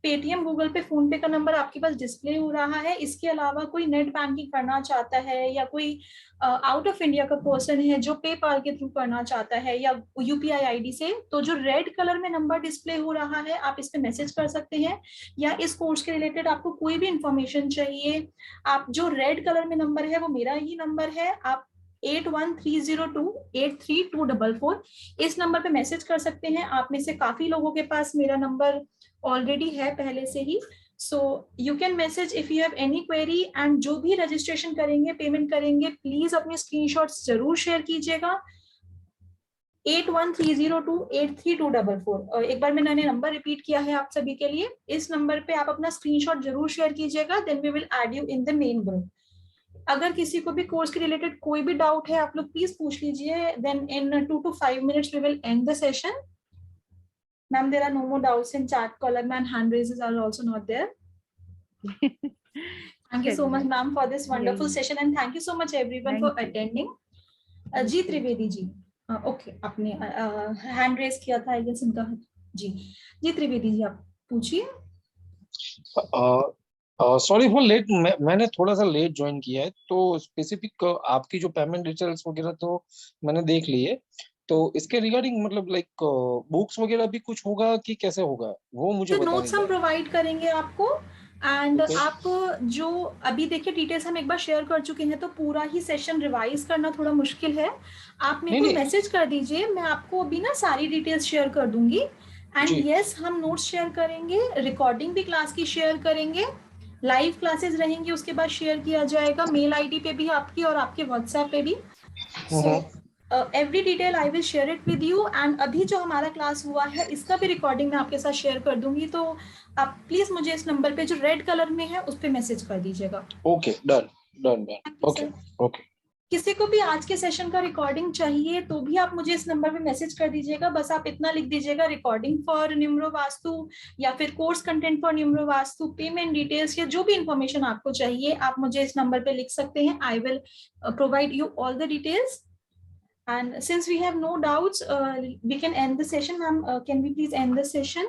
S1: पेटीएम, गूगल पे, फोन पे का नंबर आपके पास डिस्प्ले हो रहा है। इसके अलावा कोई नेट बैंकिंग करना चाहता है या कोई आउट ऑफ इंडिया का पर्सन है जो पेपाल के थ्रू करना चाहता है या यूपीआई आईडी से, तो जो रेड कलर में नंबर डिस्प्ले हो रहा है आप इस पे मैसेज कर सकते हैं। या इस कोर्स के रिलेटेड आपको कोई भी इंफॉर्मेशन चाहिए, आप जो रेड कलर में नंबर है वो मेरा ही नंबर है, आप 8130283244 इस नंबर पे मैसेज कर सकते हैं। आप में से काफी लोगों के पास मेरा नंबर ऑलरेडी है पहले से ही, so you can message if you have any query. And जो भी रजिस्ट्रेशन करेंगे, पेमेंट करेंगे, प्लीज अपने स्क्रीनशॉट्स जरूर शेयर कीजिएगा। 8130283244। एक बार मैंने नंबर रिपीट किया है आप सभी के लिए, इस नंबर पे आप अपना स्क्रीनशॉट जरूर शेयर कीजिएगा, then we will add you in the main group. अगर किसी को भी कोर्स के रिलेटेड कोई भी डाउट है आप लोग प्लीज पूछ लीजिए, then in 2 to 5 minutes we will end the session. Ma'am, there are no more doubts in chat column and hand raises are also not there. Thank you so much ma'am for this wonderful session and thank you so much everyone for attending. जी Trivedi ji, okay, आपने hand raise किया था, ये इनका जी त्रिवेदी जी आप पूछिए।
S17: Sorry for late, मैंने थोड़ा सा लेट ज्वाइन किया है, तो स्पेसिफिक आपकी जो पेमेंट डिटेल्स वगैरह तो मैंने देख ली है, तो इसके रिगार्डिंग मतलब लाइक बुक्स वगैरह भी कुछ होगा कि कैसे होगा वो मुझे
S1: तो
S17: बता
S1: नोट्स हम प्रोवाइड करेंगे आपको। एंड आप जो अभी देखिए डिटेल्स हम एक बार शेयर कर चुके हैं, तो पूरा ही सेशन रिवाइज करना थोड़ा मुश्किल है। आप मेरे को मैसेज कर दीजिए, मैं आपको अभी ना सारी डिटेल्स शेयर कर दूंगी। एंड यस, हम नोट्स शेयर करेंगे, रिकॉर्डिंग भी क्लास की शेयर करेंगे, लाइव क्लासेस रहेंगी उसके बाद शेयर किया जाएगा, मेल आईडी पे भी आपकी और आपके व्हाट्सएप पे भी। Every detail I will share it with you. And अभी जो हमारा क्लास हुआ है इसका भी रिकॉर्डिंग मैं आपके साथ शेयर कर दूंगी, तो आप प्लीज मुझे इस नंबर पे जो रेड कलर में है उस पे मैसेज कर दीजिएगा।
S17: Okay, done done done, okay okay.
S1: किसी को भी आज के सेशन का रिकॉर्डिंग चाहिए तो भी आप मुझे इस नंबर पे मैसेज कर दीजिएगा। बस आप इतना लिख दीजिएगा, रिकॉर्डिंग फॉर न्यूमरो वास्तु या फिर course content for numero vastu, payment details या जो भी इंफॉर्मेशन आपको चाहिए आप मुझे इस नंबर पे लिख सकते हैं। I will provide you all the details. And since we have no doubts we can end the session. Ma'am can we please end the session?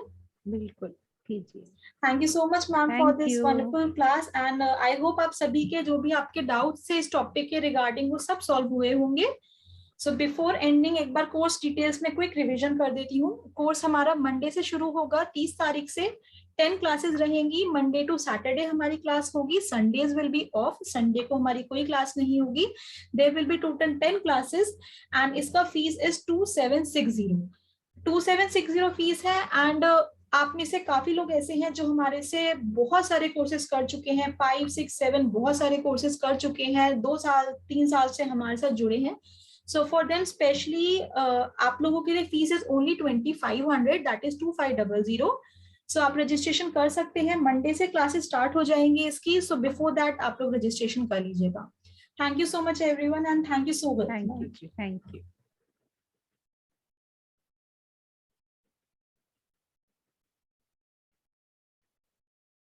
S2: बिल्कुल कीजिए।
S1: Thank you so much ma'am for this wonderful class and I hope आप सभी के जो भी आपके doubts थे इस टॉपिक के रिगार्डिंग वो सब सॉल्व हुए होंगे। सो बिफोर एंडिंग एक बार कोर्स डिटेल्स में क्विक रिवीजन कर देती हूँ। कोर्स हमारा मंडे से शुरू होगा 30 तारीख से। 10 क्लासेस रहेंगी। मंडे टू सैटरडे हमारी क्लास होगी। Sundays will be off. Sunday को हमारी कोई क्लास नहीं होगी। There will be total 10 classes and इसका फीस इज 2760 फीस है। एंड आप में से काफी लोग ऐसे हैं जो हमारे से बहुत सारे कोर्सेज कर चुके हैं, 5, 6, 7 बहुत सारे कोर्सेज कर चुके हैं, 2 साल 3 साल से हमारे साथ जुड़े हैं। सो फॉर देम स्पेशली आप लोगों के लिए fees is only 2500, that is 2500। सो आप रजिस्ट्रेशन कर सकते हैं। मंडे से क्लासेस स्टार्ट हो जाएंगी इसकी। सो बिफोर दैट आप लोग रजिस्ट्रेशन कर लीजिएगा। Thank you so much everyone and thank you so much.
S2: Thank you.